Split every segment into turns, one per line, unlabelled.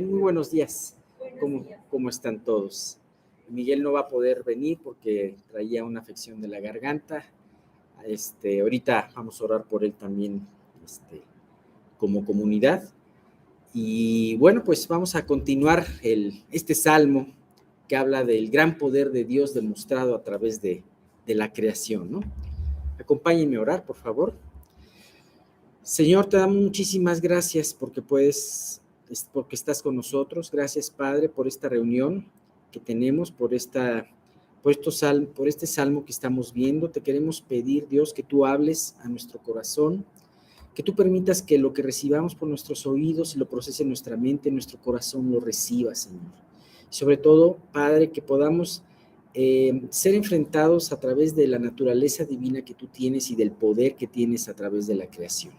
Muy buenos días. ¿Cómo están todos? Miguel no va a poder venir porque traía una afección de la garganta. Ahorita vamos a orar por él también, como comunidad. Y bueno, pues vamos a continuar este salmo que habla del gran poder de Dios demostrado a través de la creación, ¿no? Acompáñenme a orar, por favor. Señor, te damos muchísimas gracias porque estás con nosotros. Gracias, Padre, por esta reunión que tenemos, por este salmo que estamos viendo. Te queremos pedir, Dios, que tú hables a nuestro corazón, que tú permitas que lo que recibamos por nuestros oídos y lo procese en nuestra mente, en nuestro corazón lo reciba, Señor. Sobre todo, Padre, que podamos ser enfrentados a través de la naturaleza divina que tú tienes y del poder que tienes a través de la creación.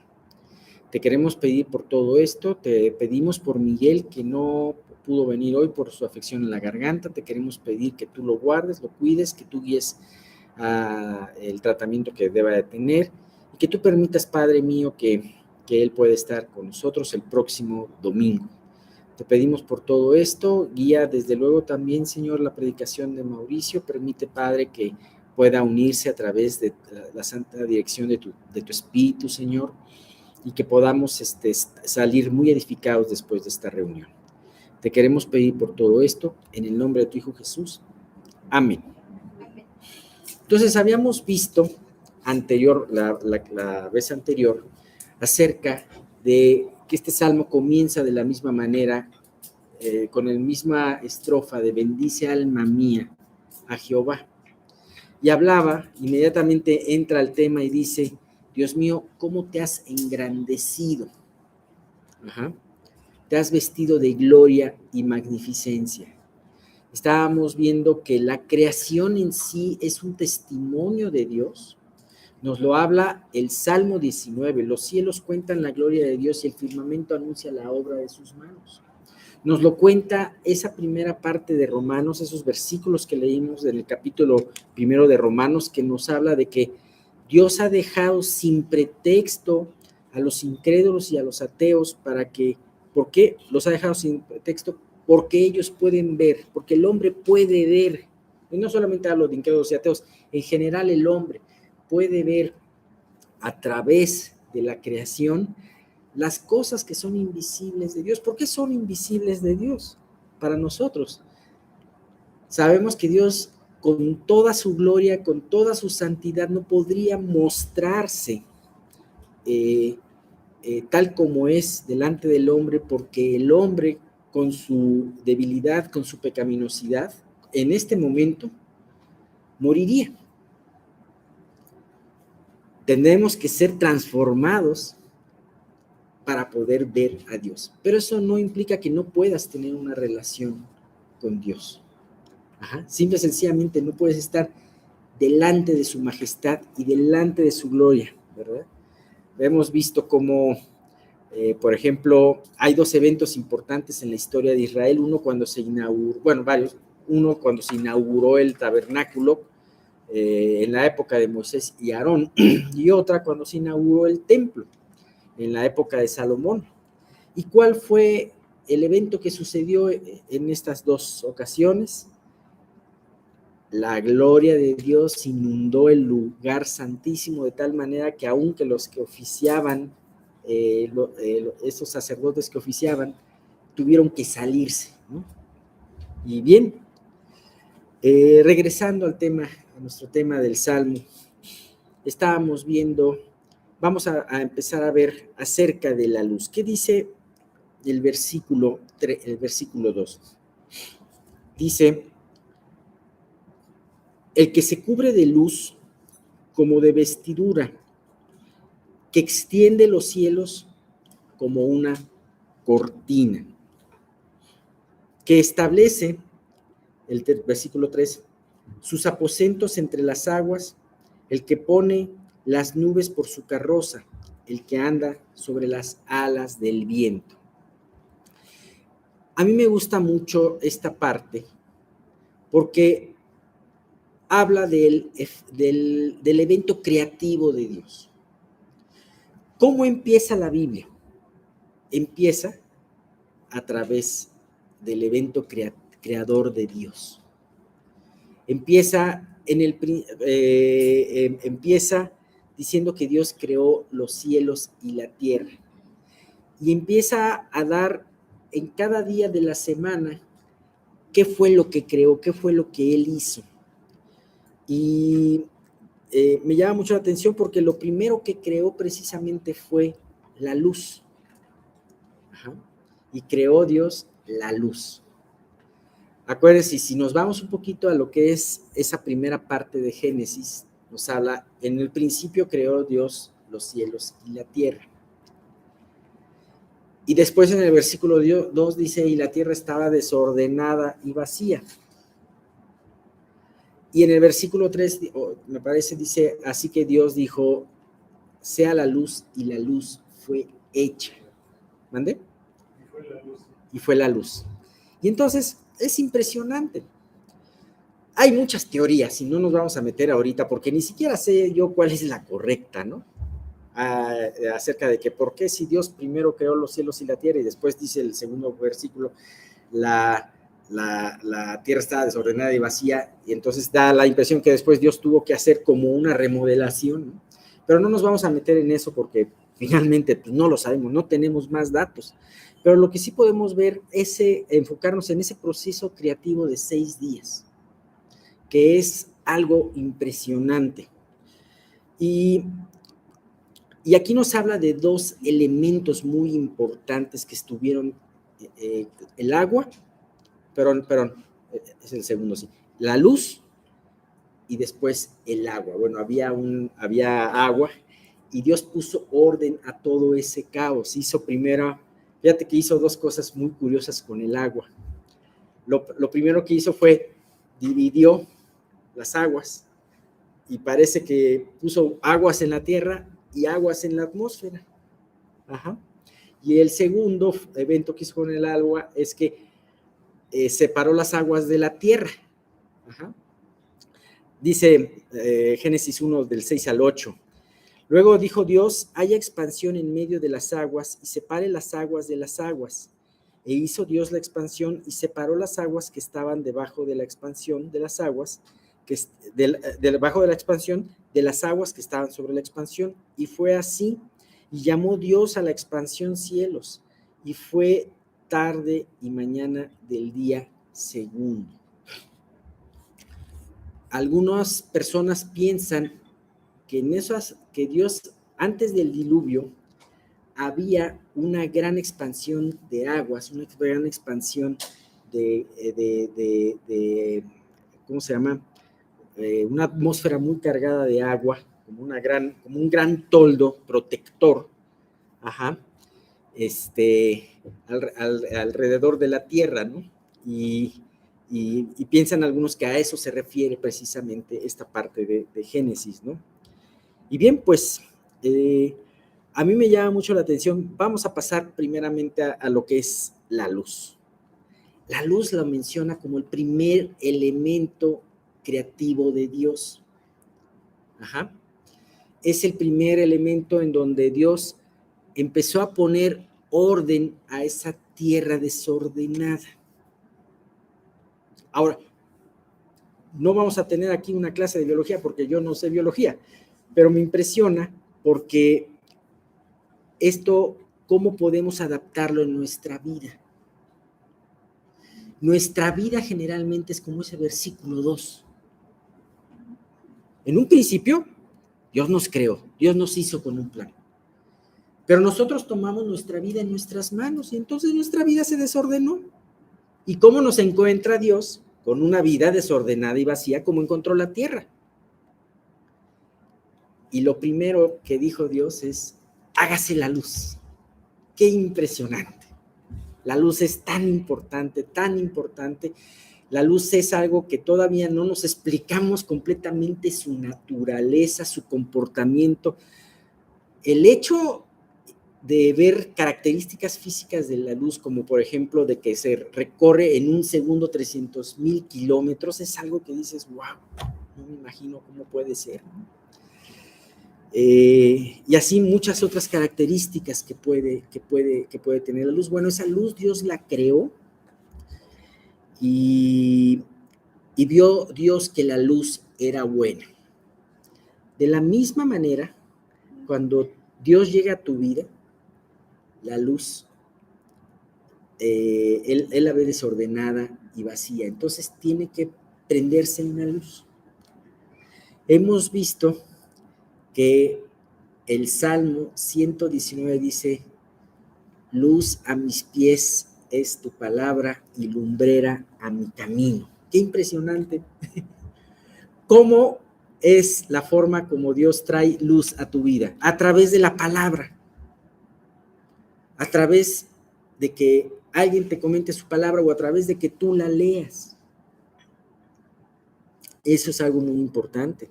Te queremos pedir por todo esto, te pedimos por Miguel, que no pudo venir hoy por su afección en la garganta. Te queremos pedir que tú lo guardes, lo cuides, que tú guíes el tratamiento que deba de tener y que tú permitas, Padre mío, que él pueda estar con nosotros el próximo domingo. Te pedimos por todo esto, guía desde luego también, Señor, la predicación de Mauricio. Permite, Padre, que pueda unirse a través de la santa dirección de tu Espíritu, Señor, y que podamos salir muy edificados después de esta reunión. Te queremos pedir por todo esto, en el nombre de tu Hijo Jesús. Amén. Entonces, habíamos visto la vez anterior, acerca de que este salmo comienza de la misma manera, con la misma estrofa de bendice alma mía a Jehová. Y hablaba, inmediatamente entra al tema y dice, Dios mío, ¿cómo te has engrandecido? Te has vestido de gloria y magnificencia. Estábamos viendo que la creación en sí es un testimonio de Dios. Nos lo habla el Salmo 19. Los cielos cuentan la gloria de Dios y el firmamento anuncia la obra de sus manos. Nos lo cuenta esa primera parte de Romanos, esos versículos que leímos en el capítulo 1 de Romanos, que nos habla de que Dios ha dejado sin pretexto a los incrédulos y a los ateos ¿por qué los ha dejado sin pretexto? Porque ellos pueden ver, porque el hombre puede ver, y no solamente hablo de incrédulos y ateos, en general el hombre puede ver a través de la creación las cosas que son invisibles de Dios. ¿Por qué son invisibles de Dios para nosotros? Sabemos que Dios, con toda su gloria, con toda su santidad, no podría mostrarse tal como es delante del hombre, porque el hombre, con su debilidad, con su pecaminosidad, en este momento moriría. Tendremos que ser transformados para poder ver a Dios. Pero eso no implica que no puedas tener una relación con Dios. Simple y sencillamente no puedes estar delante de su majestad y delante de su gloria, ¿verdad? Hemos visto cómo, por ejemplo, hay dos eventos importantes en la historia de Israel. Uno cuando se inauguró, uno cuando se inauguró el tabernáculo en la época de Moisés y Aarón, y otra cuando se inauguró el templo en la época de Salomón. ¿Y cuál fue el evento que sucedió en estas dos ocasiones? La gloria de Dios inundó el lugar santísimo de tal manera que aunque los que oficiaban, esos sacerdotes que oficiaban, tuvieron que salirse, ¿no? Y bien, regresando a nuestro tema del Salmo, estábamos viendo, vamos a empezar a ver acerca de la luz. ¿Qué dice el versículo 2? Dice, el que se cubre de luz como de vestidura, que extiende los cielos como una cortina, que establece, el versículo 3, sus aposentos entre las aguas, el que pone las nubes por su carroza, el que anda sobre las alas del viento. A mí me gusta mucho esta parte porque habla del evento creativo de Dios. ¿Cómo empieza la Biblia? Empieza a través del evento creador de Dios. Empieza diciendo que Dios creó los cielos y la tierra. Y empieza a dar en cada día de la semana qué fue lo que creó, qué fue lo que Él hizo. Y me llama mucho la atención porque lo primero que creó precisamente fue la luz. Ajá. Y creó Dios la luz. Acuérdense, si nos vamos un poquito a lo que es esa primera parte de Génesis, nos habla, en el principio creó Dios los cielos y la tierra. Y después en el versículo 2 dice, y la tierra estaba desordenada y vacía. Y en el versículo 3, me parece, dice, así que Dios dijo, sea la luz, y la luz fue hecha. ¿Mande?
Y fue la luz.
Y fue la luz. Y entonces, es impresionante. Hay muchas teorías, y no nos vamos a meter ahorita, porque ni siquiera sé yo cuál es la correcta, ¿no? Acerca de que por qué si Dios primero creó los cielos y la tierra, y después dice el segundo versículo, la tierra estaba desordenada y vacía, y entonces da la impresión que después Dios tuvo que hacer como una remodelación, ¿no? Pero no nos vamos a meter en eso porque finalmente pues, no lo sabemos, no tenemos más datos. Pero lo que sí podemos ver es enfocarnos en ese proceso creativo de 6 días, que es algo impresionante. Y aquí nos habla de 2 elementos muy importantes que estuvieron, el agua, perdón, es el segundo, sí, la luz y después el agua. Bueno, había agua y Dios puso orden a todo ese caos. Fíjate que hizo 2 cosas muy curiosas con el agua. Lo primero que hizo fue dividió las aguas y parece que puso aguas en la tierra y aguas en la atmósfera. Ajá. Y el segundo evento que hizo con el agua es que separó las aguas de la tierra. Ajá. Dice Génesis 1 del 6 al 8. Luego dijo Dios, haya expansión en medio de las aguas y separe las aguas de las aguas. E hizo Dios la expansión y separó las aguas que estaban debajo de la expansión de las aguas, debajo de la expansión de las aguas que estaban sobre la expansión. Y fue así, y llamó Dios a la expansión cielos, y fue tarde y mañana del día segundo. Algunas personas piensan que que Dios, antes del diluvio, había una gran expansión de aguas, una gran expansión de ¿cómo se llama? Una atmósfera muy cargada de agua, como un gran toldo protector, ajá, alrededor de la tierra, ¿no? Y piensan algunos que a eso se refiere precisamente esta parte de Génesis, ¿no? Y bien, pues a mí me llama mucho la atención. Vamos a pasar primeramente a lo que es la luz. La luz la menciona como el primer elemento creativo de Dios. Ajá. Es el primer elemento en donde Dios empezó a poner orden a esa tierra desordenada. Ahora, no vamos a tener aquí una clase de biología porque yo no sé biología, pero me impresiona porque esto, ¿cómo podemos adaptarlo en nuestra vida? Nuestra vida generalmente es como ese versículo 2. En un principio, Dios nos creó, Dios nos hizo con un plan. Pero nosotros tomamos nuestra vida en nuestras manos y entonces nuestra vida se desordenó. ¿Y cómo nos encuentra Dios? Con una vida desordenada y vacía, como encontró la tierra. Y lo primero que dijo Dios es, hágase la luz. ¡Qué impresionante! La luz es tan importante, tan importante. La luz es algo que todavía no nos explicamos completamente su naturaleza, su comportamiento. El hecho de ver características físicas de la luz, como por ejemplo de que se recorre en un segundo 300,000 kilómetros, es algo que dices, wow, no me imagino cómo puede ser. Y así muchas otras características que puede tener la luz. Bueno, esa luz Dios la creó y vio Dios que la luz era buena. De la misma manera, cuando Dios llega a tu vida, la luz, él la ve desordenada y vacía, entonces tiene que prenderse una luz. Hemos visto que el Salmo 119 dice: luz a mis pies es tu palabra y lumbrera a mi camino. Qué impresionante. ¿Cómo es la forma como Dios trae luz a tu vida? A través de la palabra. A través de que alguien te comente su palabra o a través de que tú la leas. Eso es algo muy importante.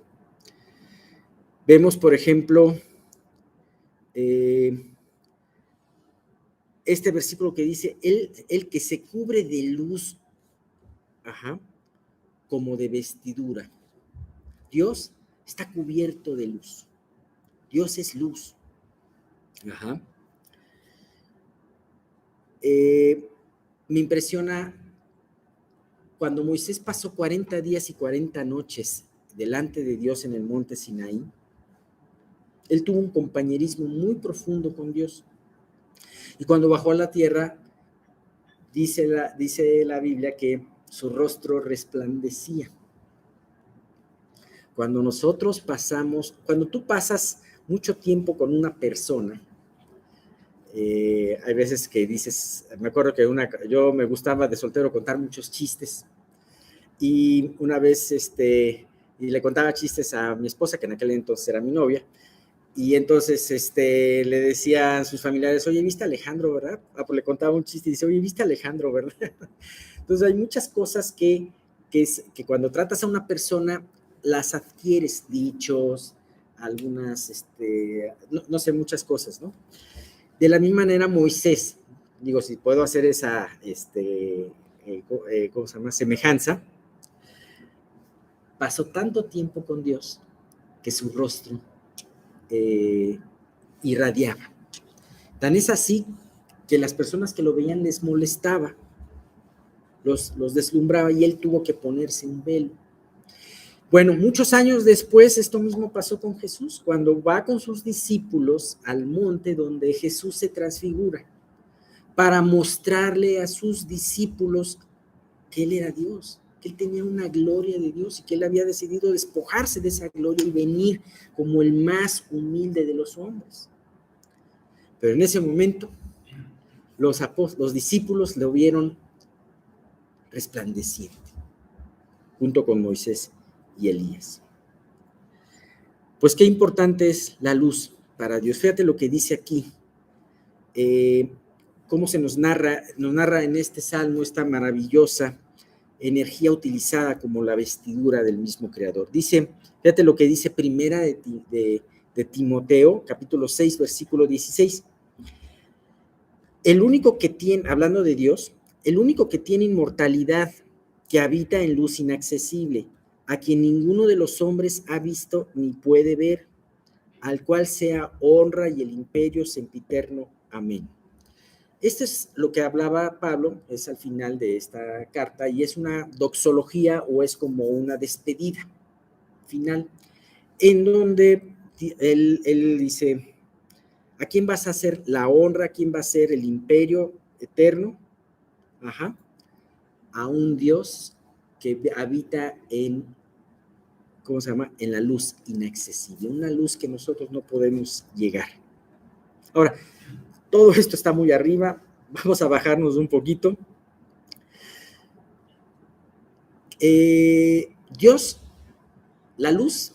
Vemos, por ejemplo, este versículo que dice: el que se cubre de luz, como de vestidura. Dios está cubierto de luz. Dios es luz. Me impresiona cuando Moisés pasó 40 días y 40 noches delante de Dios en el monte Sinaí. Él tuvo un compañerismo muy profundo con Dios. Y cuando bajó a la tierra, dice la Biblia que su rostro resplandecía. Cuando tú pasas mucho tiempo con una persona, hay veces que dices, me acuerdo que yo me gustaba de soltero contar muchos chistes, y una vez y le contaba chistes a mi esposa, que en aquel entonces era mi novia, y entonces le decían sus familiares: oye, ¿viste a Alejandro, verdad? Pues le contaba un chiste y dice: oye, ¿viste a Alejandro, verdad? Entonces hay muchas cosas que cuando tratas a una persona las adquieres, dichos, algunas, no sé, muchas cosas, ¿no? De la misma manera Moisés, digo, si puedo hacer esa, ¿cómo se llama? Semejanza, pasó tanto tiempo con Dios que su rostro irradiaba. Tan es así que las personas que lo veían les molestaba, los deslumbraba, y él tuvo que ponerse un velo. Bueno, muchos años después esto mismo pasó con Jesús, cuando va con sus discípulos al monte donde Jesús se transfigura, para mostrarle a sus discípulos que él era Dios, que él tenía una gloria de Dios y que él había decidido despojarse de esa gloria y venir como el más humilde de los hombres. Pero en ese momento los discípulos lo vieron resplandeciente, junto con Moisés y Elías. Pues qué importante es la luz para Dios. Fíjate lo que dice aquí, cómo se nos narra en este salmo esta maravillosa energía utilizada como la vestidura del mismo Creador. Dice, fíjate lo que dice Primera de Timoteo, capítulo 6, versículo 16. El único que tiene, hablando de Dios, el único que tiene inmortalidad, que habita en luz inaccesible, a quien ninguno de los hombres ha visto ni puede ver, al cual sea honra y el imperio sempiterno. Amén. Esto es lo que hablaba Pablo, es al final de esta carta, y es una doxología, o es como una despedida final, en donde él dice: ¿a quién vas a hacer la honra? ¿A quién va a ser el imperio eterno? A un Dios que habita en, ¿cómo se llama? En la luz inaccesible, una luz que nosotros no podemos llegar. Ahora, todo esto está muy arriba, vamos a bajarnos un poquito. Dios, la luz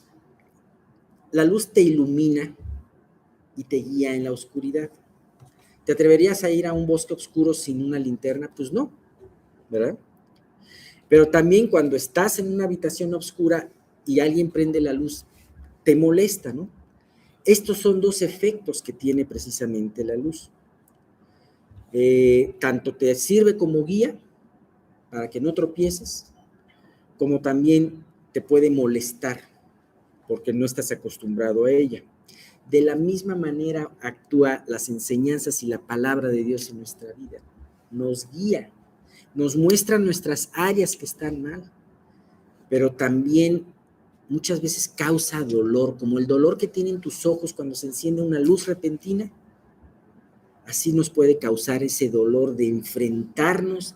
te ilumina y te guía en la oscuridad. ¿Te atreverías a ir a un bosque oscuro sin una linterna? Pues no, ¿verdad? Pero también cuando estás en una habitación oscura y alguien prende la luz, te molesta, ¿no? Estos son dos efectos que tiene precisamente la luz. Tanto te sirve como guía para que no tropieces, como también te puede molestar porque no estás acostumbrado a ella. de la misma manera actúa las enseñanzas y la palabra de Dios en nuestra vida. Nos guía, nos muestra nuestras áreas que están mal, pero también muchas veces causa dolor, como el dolor que tienen tus ojos cuando se enciende una luz repentina. Así nos puede causar ese dolor de enfrentarnos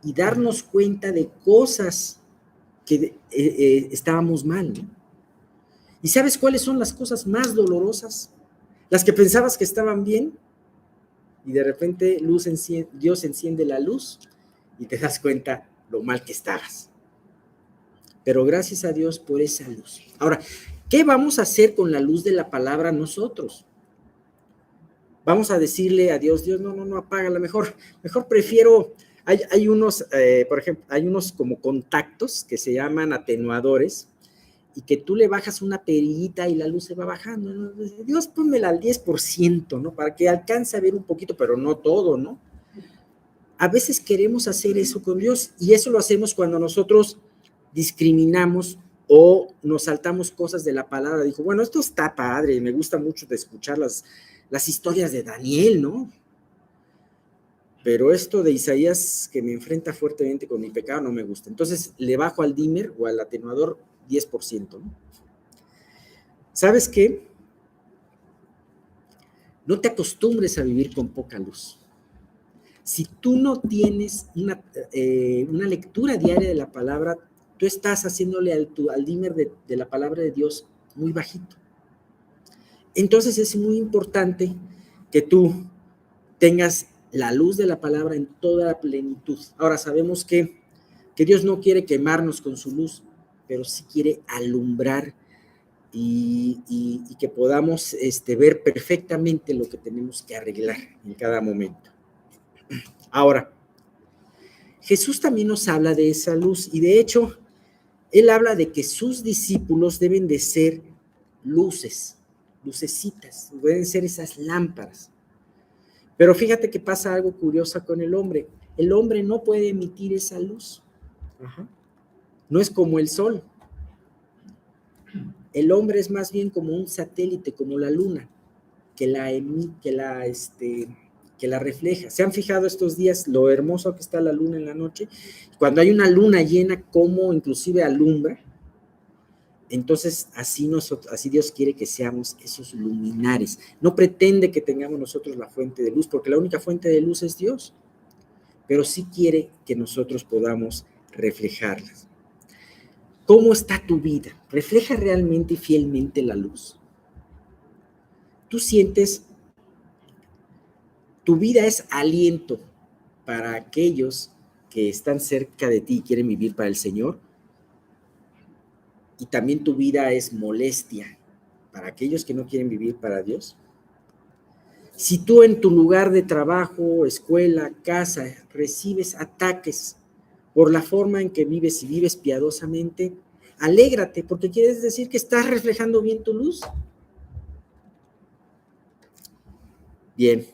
y darnos cuenta de cosas que estábamos mal, ¿no? ¿Y sabes cuáles son las cosas más dolorosas? Las que pensabas que estaban bien y de repente Dios enciende la luz y te das cuenta lo mal que estabas. Pero gracias a Dios por esa luz. Ahora, ¿qué vamos a hacer con la luz de la palabra nosotros? Vamos a decirle a Dios, no, apágala, mejor prefiero, hay unos, por ejemplo, hay unos como contactos que se llaman atenuadores, y que tú le bajas una perillita y la luz se va bajando, ¿no? Dios, pónmela al 10%, ¿no? Para que alcance a ver un poquito, pero no todo, ¿no? A veces queremos hacer eso con Dios, y eso lo hacemos cuando nosotros discriminamos o nos saltamos cosas de la palabra. Dijo, bueno, esto está padre, me gusta mucho de escuchar las historias de Daniel, ¿no? Pero esto de Isaías, que me enfrenta fuertemente con mi pecado, no me gusta. Entonces le bajo al dimmer o al atenuador 10%, ¿no? ¿Sabes qué? No te acostumbres a vivir con poca luz. Si tú no tienes una lectura diaria de la palabra, tú estás haciéndole al dimmer de la palabra de Dios muy bajito. Entonces es muy importante que tú tengas la luz de la palabra en toda la plenitud. Ahora sabemos que Dios no quiere quemarnos con su luz, pero sí quiere alumbrar y que podamos ver perfectamente lo que tenemos que arreglar en cada momento. Ahora, Jesús también nos habla de esa luz, y de hecho, Él habla de que sus discípulos deben de ser lucecitas, deben ser esas lámparas. Pero fíjate que pasa algo curioso con el hombre. El hombre no puede emitir esa luz. Ajá. No es como el sol. El hombre es más bien como un satélite, como la luna, que la refleja. ¿Se han fijado estos días lo hermoso que está la luna en la noche? Cuando hay una luna llena, cómo inclusive alumbra. Entonces, así Dios quiere que seamos esos luminares. No pretende que tengamos nosotros la fuente de luz, porque la única fuente de luz es Dios, pero sí quiere que nosotros podamos reflejarlas. ¿Cómo está tu vida? ¿Refleja realmente y fielmente la luz? ¿Tú sientes? Tu vida es aliento para aquellos que están cerca de ti y quieren vivir para el Señor, y también tu vida es molestia para aquellos que no quieren vivir para Dios. Si tú en tu lugar de trabajo, escuela, casa, recibes ataques por la forma en que vives y vives piadosamente, alégrate, porque quiere decir que estás reflejando bien tu luz. Bien.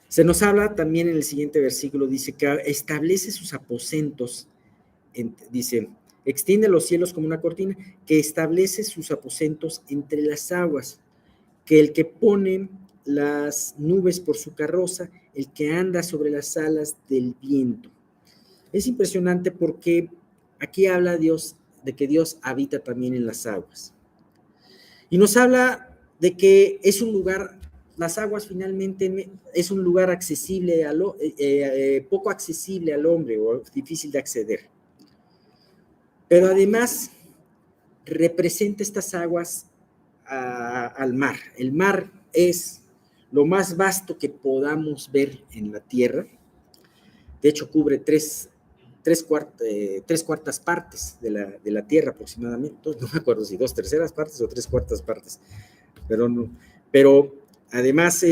Se nos habla también en el siguiente versículo, dice que establece sus aposentos, dice, extiende los cielos como una cortina, que establece sus aposentos entre las aguas, que el que pone las nubes por su carroza, el que anda sobre las alas del viento. Es impresionante porque aquí habla Dios de que Dios habita también en las aguas. Y nos habla de que es un lugar, las aguas finalmente es un lugar accesible, poco accesible al hombre o difícil de acceder. Pero además representa estas aguas al mar. El mar es lo más vasto que podamos ver en la tierra. De hecho, cubre tres cuartas partes de la tierra aproximadamente. No me acuerdo si 2/3 partes o 3/4 partes. Pero además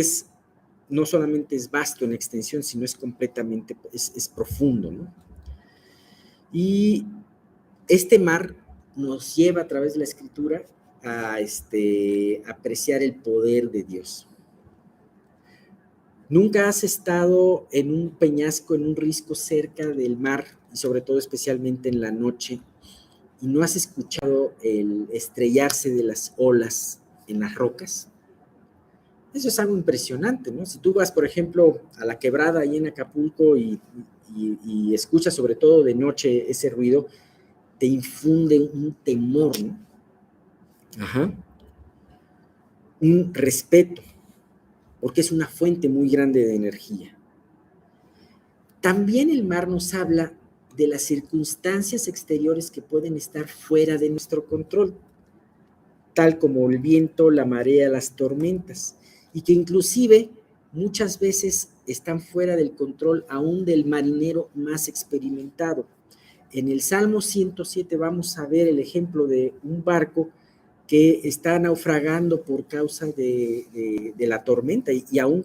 no solamente es vasto en extensión, sino es completamente, es profundo, ¿no? Y este mar nos lleva a través de la Escritura a apreciar el poder de Dios. ¿Nunca has estado en un peñasco, en un risco cerca del mar, y sobre todo especialmente en la noche, y no has escuchado el estrellarse de las olas en las rocas. Eso es algo impresionante, ¿no? Si tú vas, por ejemplo, a la quebrada ahí en Acapulco y escuchas sobre todo de noche ese ruido, te infunde un temor, ¿no? Ajá. Un respeto, porque es una fuente muy grande de energía. También el mar nos habla de las circunstancias exteriores que pueden estar fuera de nuestro control, tal como el viento, la marea, las tormentas, y que inclusive muchas veces están fuera del control aún del marinero más experimentado. En el Salmo 107 vamos a ver el ejemplo de un barco que está naufragando por causa de la tormenta y aún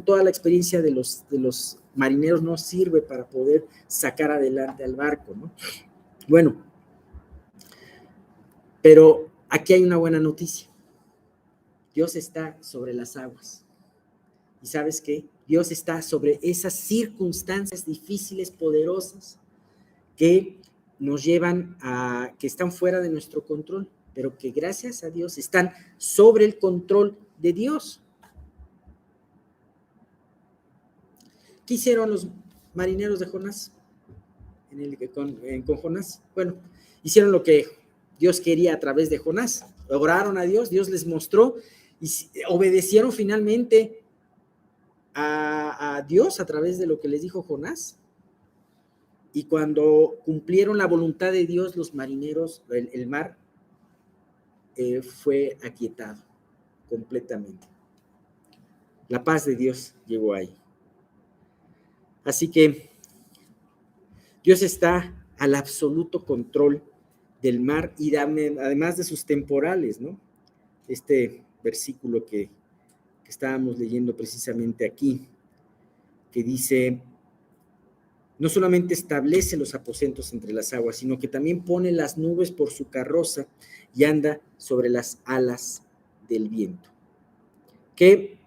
toda la experiencia de los marineros no sirve para poder sacar adelante al barco, ¿no? Bueno, pero aquí hay una buena noticia. Dios está sobre las aguas. ¿Y sabes qué? Dios está sobre esas circunstancias difíciles, poderosas, que nos llevan a, que están fuera de nuestro control, pero que gracias a Dios están sobre el control de Dios. ¿Qué hicieron los marineros de Jonás? Con Jonás. Bueno, hicieron lo que Dios quería a través de Jonás. Oraron a Dios, Dios les mostró y obedecieron finalmente a Dios a través de lo que les dijo Jonás. Y cuando cumplieron la voluntad de Dios, los marineros, el mar fue aquietado completamente. La paz de Dios llegó ahí. Así que Dios está al absoluto control del mar y además de sus temporales, ¿no? Este versículo que estábamos leyendo precisamente aquí, que dice, no solamente establece los aposentos entre las aguas, sino que también pone las nubes por su carroza y anda sobre las alas del viento. Qué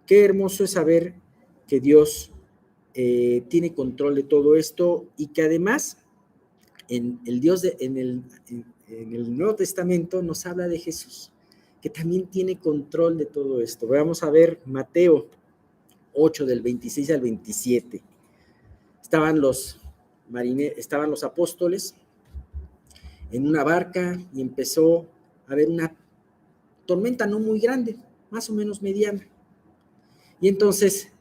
hermoso es saber que Dios tiene control de todo esto y que además en el Nuevo Testamento nos habla de Jesús, que también tiene control de todo esto. Vamos a ver Mateo 8 del 26 al 27. Estaban los apóstoles en una barca y empezó a haber una tormenta no muy grande, más o menos mediana. Y entonces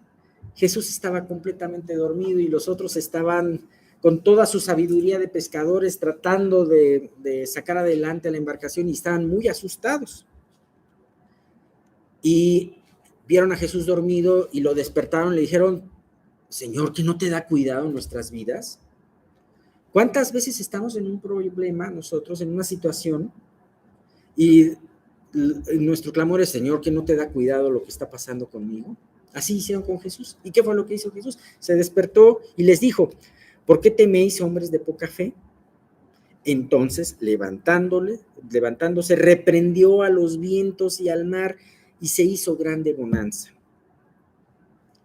Jesús estaba completamente dormido y los otros estaban con toda su sabiduría de pescadores tratando de sacar adelante a la embarcación y estaban muy asustados. Y vieron a Jesús dormido y lo despertaron, le dijeron, Señor, ¿que no te da cuidado en nuestras vidas? ¿Cuántas veces estamos en un problema nosotros, en una situación, y nuestro clamor es, Señor, ¿que no te da cuidado lo que está pasando conmigo? Así hicieron con Jesús. ¿Y qué fue lo que hizo Jesús? Se despertó y les dijo, ¿por qué teméis, hombres de poca fe? Entonces, levantándose, reprendió a los vientos y al mar y se hizo grande bonanza.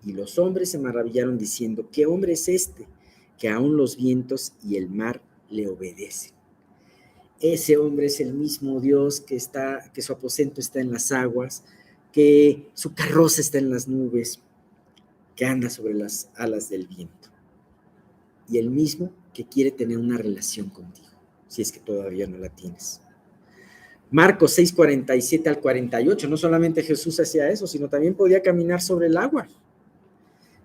Y los hombres se maravillaron diciendo, ¿qué hombre es este que aún los vientos y el mar le obedecen? Ese hombre es el mismo Dios que su aposento está en las aguas, que su carroza está en las nubes, que anda sobre las alas del viento. Y el mismo que quiere tener una relación contigo, si es que todavía no la tienes. Marcos 6, 47 al 48, no solamente Jesús hacía eso, sino también podía caminar sobre el agua.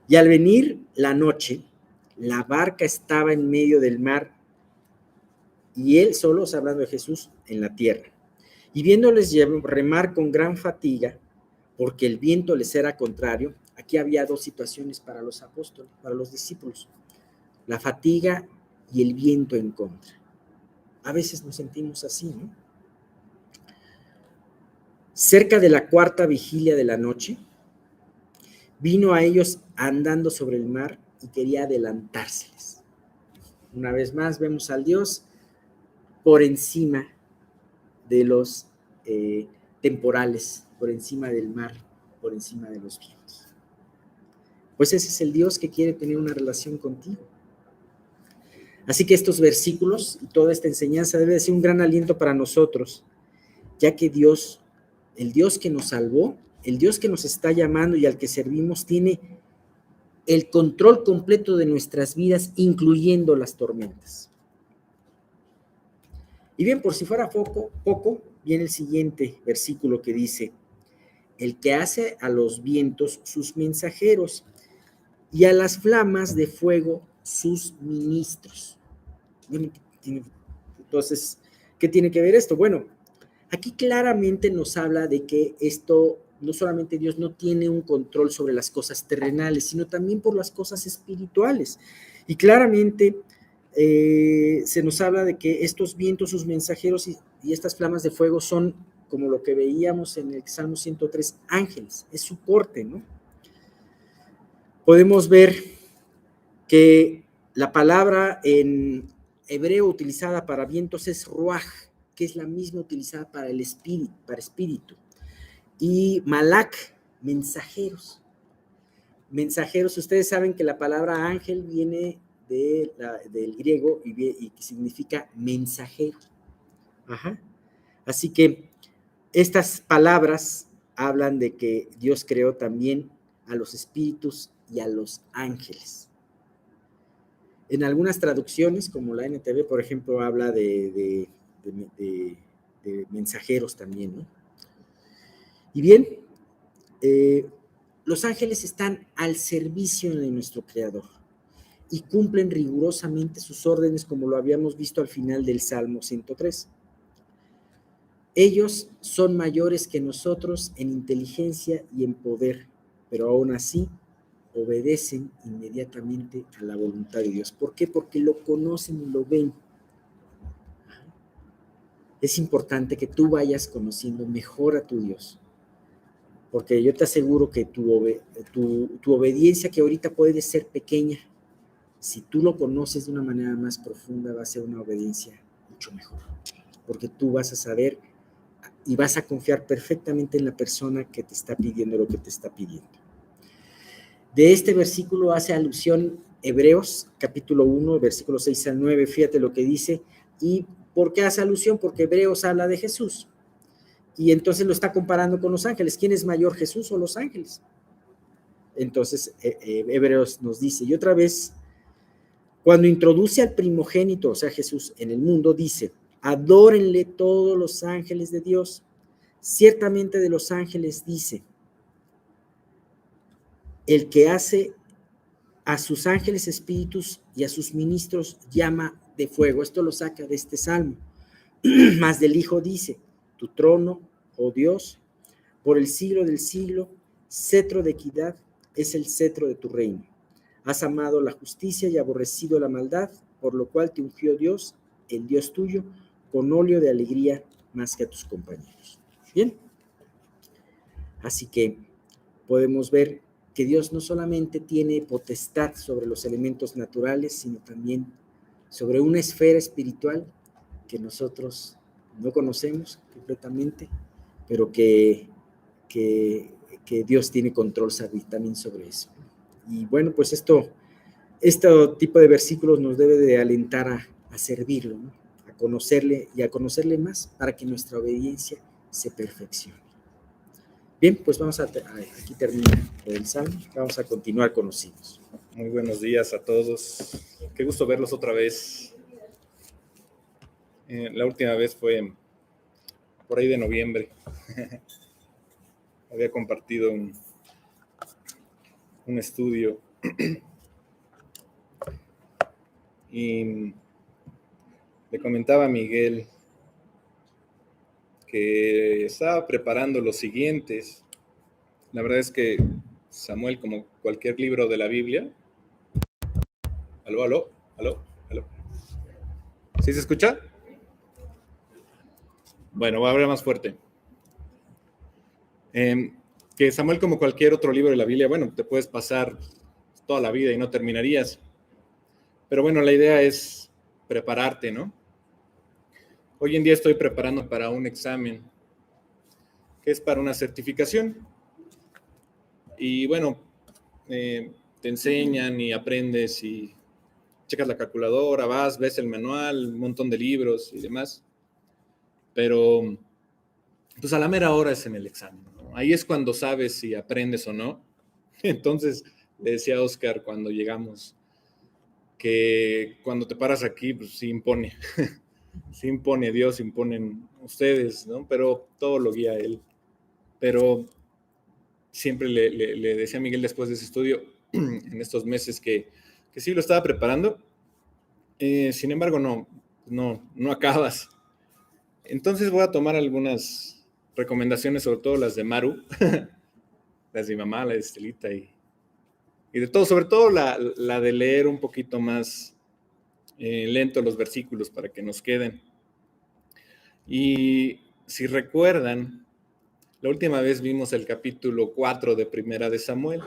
Y al venir la noche, la barca estaba en medio del mar y él solo, hablando de Jesús, en la tierra. Y viéndoles remar con gran fatiga, porque el viento les era contrario, aquí había dos situaciones para los apóstoles, para los discípulos, la fatiga y el viento en contra. A veces nos sentimos así, ¿no? Cerca de la cuarta vigilia de la noche, vino a ellos andando sobre el mar y quería adelantárseles. Una vez más vemos al Dios por encima de los temporales, por encima del mar, por encima de los vientos. Pues ese es el Dios que quiere tener una relación contigo. Así que estos versículos y toda esta enseñanza debe de ser un gran aliento para nosotros, ya que Dios, el Dios que nos salvó, el Dios que nos está llamando y al que servimos, tiene el control completo de nuestras vidas, incluyendo las tormentas. Y bien, por si fuera poco, viene el siguiente versículo que dice: el que hace a los vientos sus mensajeros y a las flamas de fuego sus ministros. Entonces, ¿qué tiene que ver esto? Bueno, aquí claramente nos habla de que esto, no solamente Dios no tiene un control sobre las cosas terrenales, sino también por las cosas espirituales. Y claramente se nos habla de que estos vientos, sus mensajeros y estas flamas de fuego son, como lo que veíamos en el Salmo 103, ángeles, es su corte, ¿no? Podemos ver que la palabra en hebreo utilizada para vientos es ruaj, que es la misma utilizada para el espíritu, y malak, mensajeros. Mensajeros, ustedes saben que la palabra ángel viene del griego y que significa mensajero. Ajá. Así que estas palabras hablan de que Dios creó también a los espíritus y a los ángeles. En algunas traducciones, como la NTV, por ejemplo, habla de mensajeros también, ¿no? Y bien, los ángeles están al servicio de nuestro Creador y cumplen rigurosamente sus órdenes, como lo habíamos visto al final del Salmo 103. Ellos son mayores que nosotros en inteligencia y en poder, pero aún así obedecen inmediatamente a la voluntad de Dios. ¿Por qué? Porque lo conocen y lo ven. Es importante que tú vayas conociendo mejor a tu Dios, porque yo te aseguro que tu obediencia, que ahorita puede ser pequeña, si tú lo conoces de una manera más profunda, va a ser una obediencia mucho mejor, porque tú vas a saber y vas a confiar perfectamente en la persona que te está pidiendo lo que te está pidiendo. De este versículo hace alusión Hebreos, capítulo 1, versículos 6 al 9, fíjate lo que dice. ¿Y por qué hace alusión? Porque Hebreos habla de Jesús, y entonces lo está comparando con los ángeles. ¿Quién es mayor, Jesús o los ángeles? Entonces Hebreos nos dice, y otra vez, cuando introduce al primogénito, o sea Jesús, en el mundo, dice: adórenle todos los ángeles de Dios. Ciertamente de los ángeles dice: el que hace a sus ángeles espíritus y a sus ministros llama de fuego. Esto lo saca de este salmo. Mas del Hijo dice: tu trono, oh Dios, por el siglo del siglo, cetro de equidad es el cetro de tu reino. Has amado la justicia y aborrecido la maldad, por lo cual te ungió Dios, el Dios tuyo, con óleo de alegría más que a tus compañeros. Bien, así que podemos ver que Dios no solamente tiene potestad sobre los elementos naturales, sino también sobre una esfera espiritual que nosotros no conocemos completamente, pero que Dios tiene control también sobre eso. Y bueno, pues este tipo de versículos nos debe de alentar a servirlo, ¿no? A conocerle y a conocerle más para que nuestra obediencia se perfeccione. Bien, pues aquí termina el Salmo, vamos a continuar con los himnos.
Muy buenos días a todos, qué gusto verlos otra vez. La última vez fue por ahí de noviembre. Había compartido un estudio y le comentaba a Miguel que estaba preparando los siguientes. La verdad es que Samuel, como cualquier libro de la Biblia... ¿Aló? ¿Sí se escucha? Bueno, voy a hablar más fuerte. Que Samuel, como cualquier otro libro de la Biblia, bueno, te puedes pasar toda la vida y no terminarías. Pero bueno, la idea es prepararte, ¿no? Hoy en día estoy preparando para un examen que es para una certificación. Y bueno, te enseñan y aprendes y checas la calculadora, ves el manual, un montón de libros y demás. Pero, pues a la mera hora es en el examen, ¿no? Ahí es cuando sabes si aprendes o no. Entonces, le decía a Oscar cuando llegamos que cuando te paras aquí, pues sí impone. Sí impone Dios, imponen ustedes, ¿no? Pero todo lo guía Él. Pero siempre le decía a Miguel después de ese estudio, en estos meses, que sí lo estaba preparando. Sin embargo, no acabas. Entonces voy a tomar algunas recomendaciones, sobre todo las de Maru, las de mi mamá, la de Estelita y de todo, sobre todo la de leer un poquito más lento los versículos para que nos queden. Y si recuerdan, la última vez vimos el capítulo 4 de Primera de Samuel,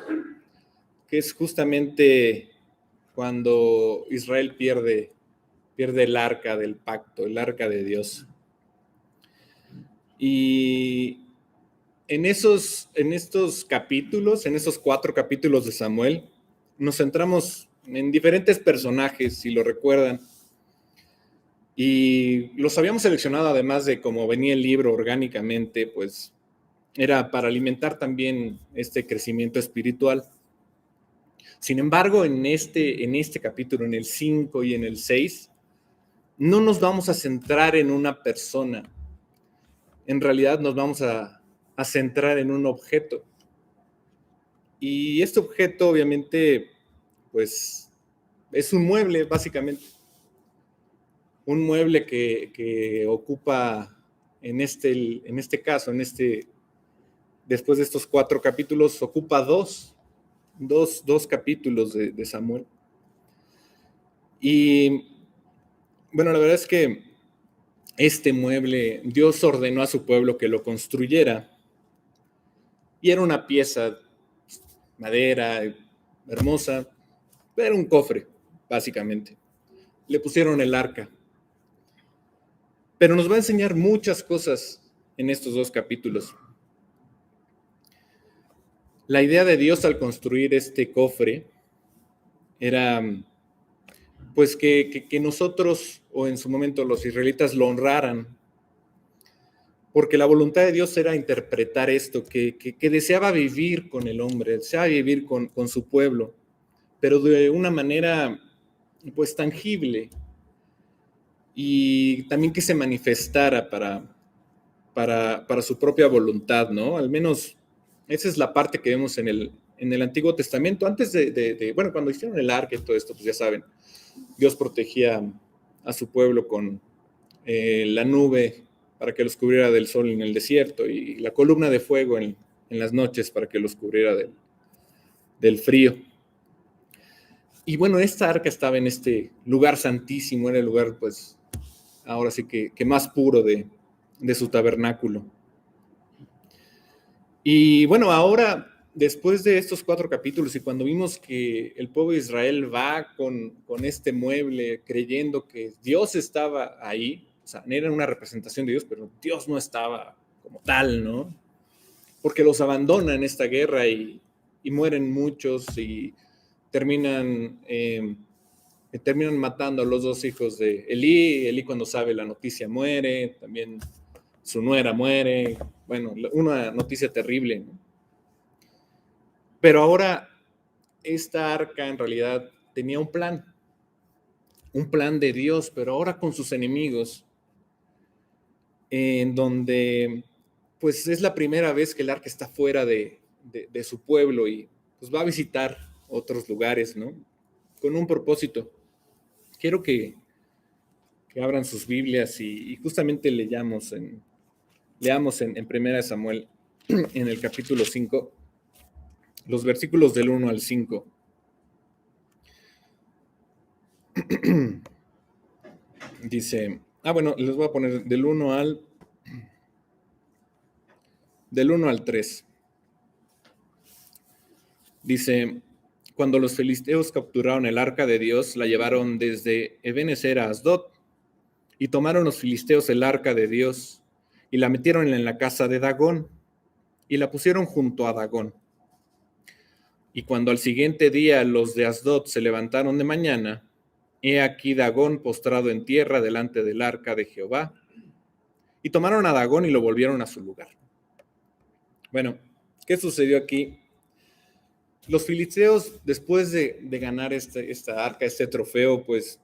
que es justamente cuando Israel pierde el arca del pacto, el arca de Dios. Y en estos capítulos, en esos 4 capítulos de Samuel, nos centramos en diferentes personajes, si lo recuerdan. Y los habíamos seleccionado, además de cómo venía el libro orgánicamente, pues era para alimentar también este crecimiento espiritual. Sin embargo, en este capítulo, en el 5 y en el 6, no nos vamos a centrar en una persona. En realidad nos vamos a centrar en un objeto. Y este objeto, obviamente, pues es un mueble, básicamente. Un mueble que ocupa en este caso, después de estos 4 capítulos, ocupa dos capítulos de Samuel. Y bueno, la verdad es que este mueble, Dios ordenó a su pueblo que lo construyera. Y era una pieza, madera, hermosa, era un cofre, básicamente. Le pusieron el arca. Pero nos va a enseñar muchas cosas en estos 2 capítulos. La idea de Dios al construir este cofre era, pues, que nosotros, o en su momento los israelitas, lo honraran, porque la voluntad de Dios era interpretar esto, que deseaba vivir con el hombre, deseaba vivir con su pueblo, pero de una manera, pues, tangible, y también que se manifestara para su propia voluntad, ¿no? Al menos esa es la parte que vemos en el Antiguo Testamento. Antes bueno, cuando hicieron el arca y todo esto, pues ya saben, Dios protegía a su pueblo con la nube para que los cubriera del sol en el desierto y la columna de fuego en las noches para que los cubriera del frío. Y bueno, esta arca estaba en este lugar santísimo, era el lugar, pues, ahora sí que más puro de su tabernáculo. Y bueno, ahora, después de estos 4 capítulos y cuando vimos que el pueblo de Israel va con este mueble creyendo que Dios estaba ahí, o sea, era una representación de Dios, pero Dios no estaba como tal, ¿no? Porque los abandona en esta guerra y mueren muchos y terminan matando a los 2 hijos de Elí. Elí, cuando sabe la noticia, muere, también su nuera muere. Bueno, una noticia terrible, ¿no? Pero ahora esta arca en realidad tenía un plan de Dios, pero ahora con sus enemigos, en donde pues es la primera vez que el arca está fuera de su pueblo y pues va a visitar otros lugares, ¿no? Con un propósito. Quiero que abran sus Biblias y justamente leamos en 1 Samuel, en el capítulo 5, los versículos del 1 al 5. Dice, bueno, les voy a poner del 1 al 3. Dice, cuando los filisteos capturaron el arca de Dios, la llevaron desde Ebenezer a Asdod, y tomaron los filisteos el arca de Dios, y la metieron en la casa de Dagón, y la pusieron junto a Dagón. Y cuando al siguiente día los de Asdod se levantaron de mañana, He aquí Dagón postrado en tierra delante del arca de Jehová. Y tomaron a Dagón y lo volvieron a su lugar. Bueno, ¿qué sucedió aquí? Los filisteos, después de ganar esta arca, este trofeo, pues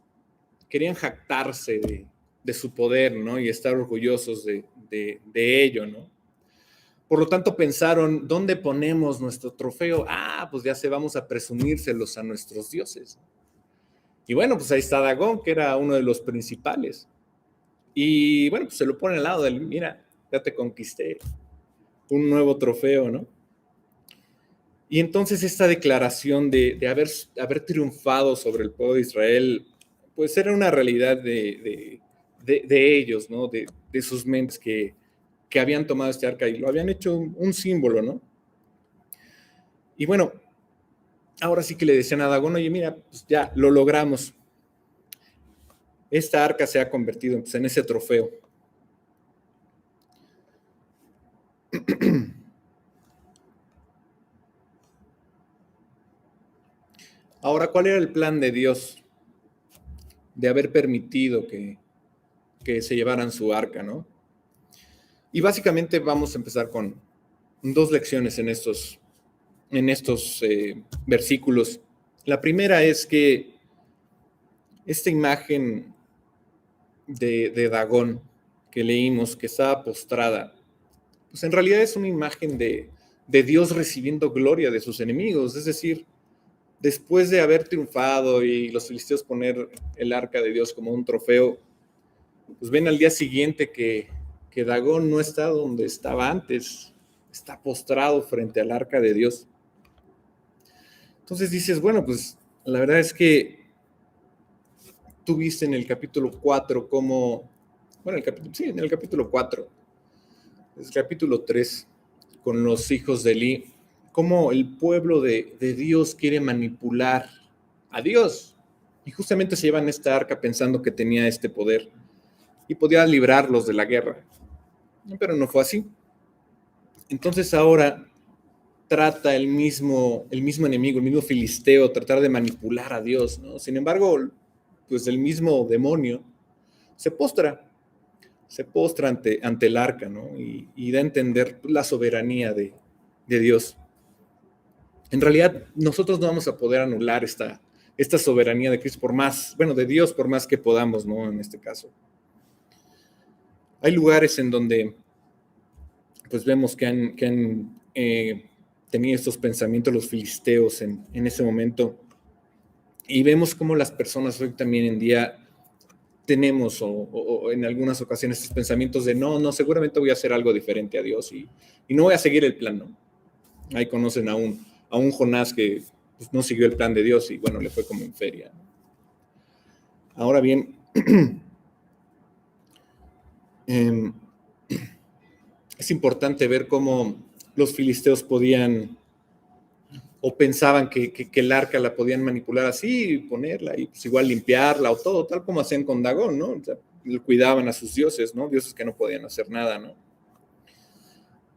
querían jactarse de su poder, ¿no? Y estar orgullosos de ello, ¿no? Por lo tanto, pensaron, ¿dónde ponemos nuestro trofeo? Pues ya vamos a presumírselos a nuestros dioses. Y bueno, pues ahí está Dagón, que era uno de los principales. Y bueno, pues se lo pone al lado del, mira, ya te conquisté un nuevo trofeo, ¿no? Y entonces esta declaración de haber triunfado sobre el pueblo de Israel, pues era una realidad de ellos, ¿no? De sus mentes que habían tomado este arca y lo habían hecho un símbolo, ¿no? Y bueno, ahora sí que le decían a Dagón, oye, mira, pues ya lo logramos. Esta arca se ha convertido pues, en ese trofeo. Ahora, ¿cuál era el plan de Dios de haber permitido que se llevaran su arca, ¿no? Y básicamente vamos a empezar con 2 lecciones en estos versículos. La primera es que esta imagen de Dagón que leímos, que estaba postrada, pues en realidad es una imagen de Dios recibiendo gloria de sus enemigos. Es decir, después de haber triunfado y los filisteos poner el arca de Dios como un trofeo, pues ven al día siguiente que Dagón no está donde estaba antes, está postrado frente al arca de Dios. Entonces dices, bueno, pues la verdad es que tú viste en el capítulo 4 cómo, bueno, en el capítulo 4, el capítulo 3, con los hijos de Eli, cómo el pueblo de Dios quiere manipular a Dios. Y justamente se llevan esta arca pensando que tenía este poder y podía librarlos de la guerra. Pero no fue así. Entonces ahora trata el mismo enemigo, el mismo filisteo, tratar de manipular a Dios, ¿no? Sin embargo, pues el mismo demonio se postra ante el arca, ¿no? Y da a entender la soberanía de Dios. En realidad, nosotros no vamos a poder anular esta soberanía de Cristo de Dios por más que podamos, ¿no? En este caso. Hay lugares en donde pues vemos que han tenido estos pensamientos los filisteos en ese momento, y vemos cómo las personas hoy también en día tenemos o en algunas ocasiones estos pensamientos de no, seguramente voy a hacer algo diferente a Dios y no voy a seguir el plan, ¿no? Ahí conocen a un Jonás que pues, no siguió el plan de Dios y bueno, le fue como en feria. Ahora bien, es importante ver cómo los filisteos podían o pensaban que el arca la podían manipular así, ponerla y pues igual limpiarla o todo, tal como hacían con Dagón, ¿no? O sea, cuidaban a sus dioses, ¿no? Dioses que no podían hacer nada, ¿no?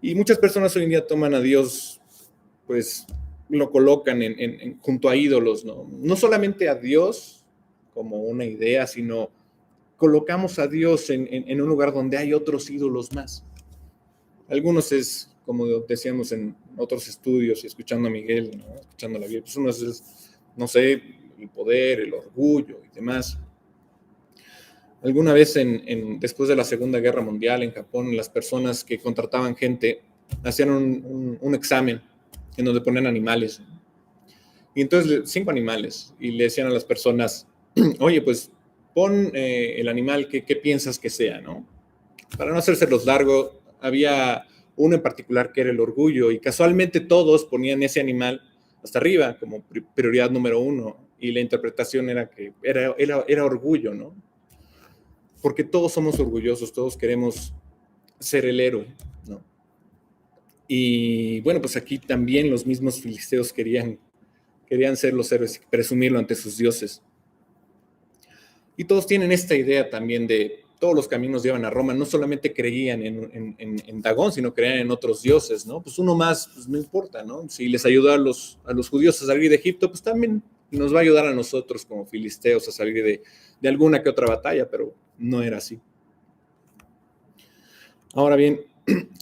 Y muchas personas hoy en día toman a Dios, pues lo colocan junto a ídolos, ¿no? No solamente a Dios como una idea, sino colocamos a Dios en un lugar donde hay otros ídolos más. Algunos es, como decíamos en otros estudios y escuchando a Miguel, ¿no? Escuchando la Biblia, pues uno es, no sé, el poder, el orgullo y demás. Alguna vez después de la Segunda Guerra Mundial en Japón, las personas que contrataban gente hacían un examen en donde ponían animales. Y entonces 5 animales y le decían a las personas, oye, pues pon el animal que piensas que sea, ¿no? Para no hacérselos largo, había uno en particular que era el orgullo y casualmente todos ponían ese animal hasta arriba como prioridad número 1 y la interpretación era que era orgullo, ¿no? Porque todos somos orgullosos, todos queremos ser el héroe, ¿no? Y bueno, pues aquí también los mismos filisteos querían ser los héroes y presumirlo ante sus dioses. Y todos tienen esta idea también de todos los caminos llevan a Roma. No solamente creían en Dagón, sino creían en otros dioses, ¿no? Pues uno más, pues no importa, ¿no? Si les ayudó a los judíos a salir de Egipto, pues también nos va a ayudar a nosotros como filisteos a salir de alguna que otra batalla, pero no era así. Ahora bien,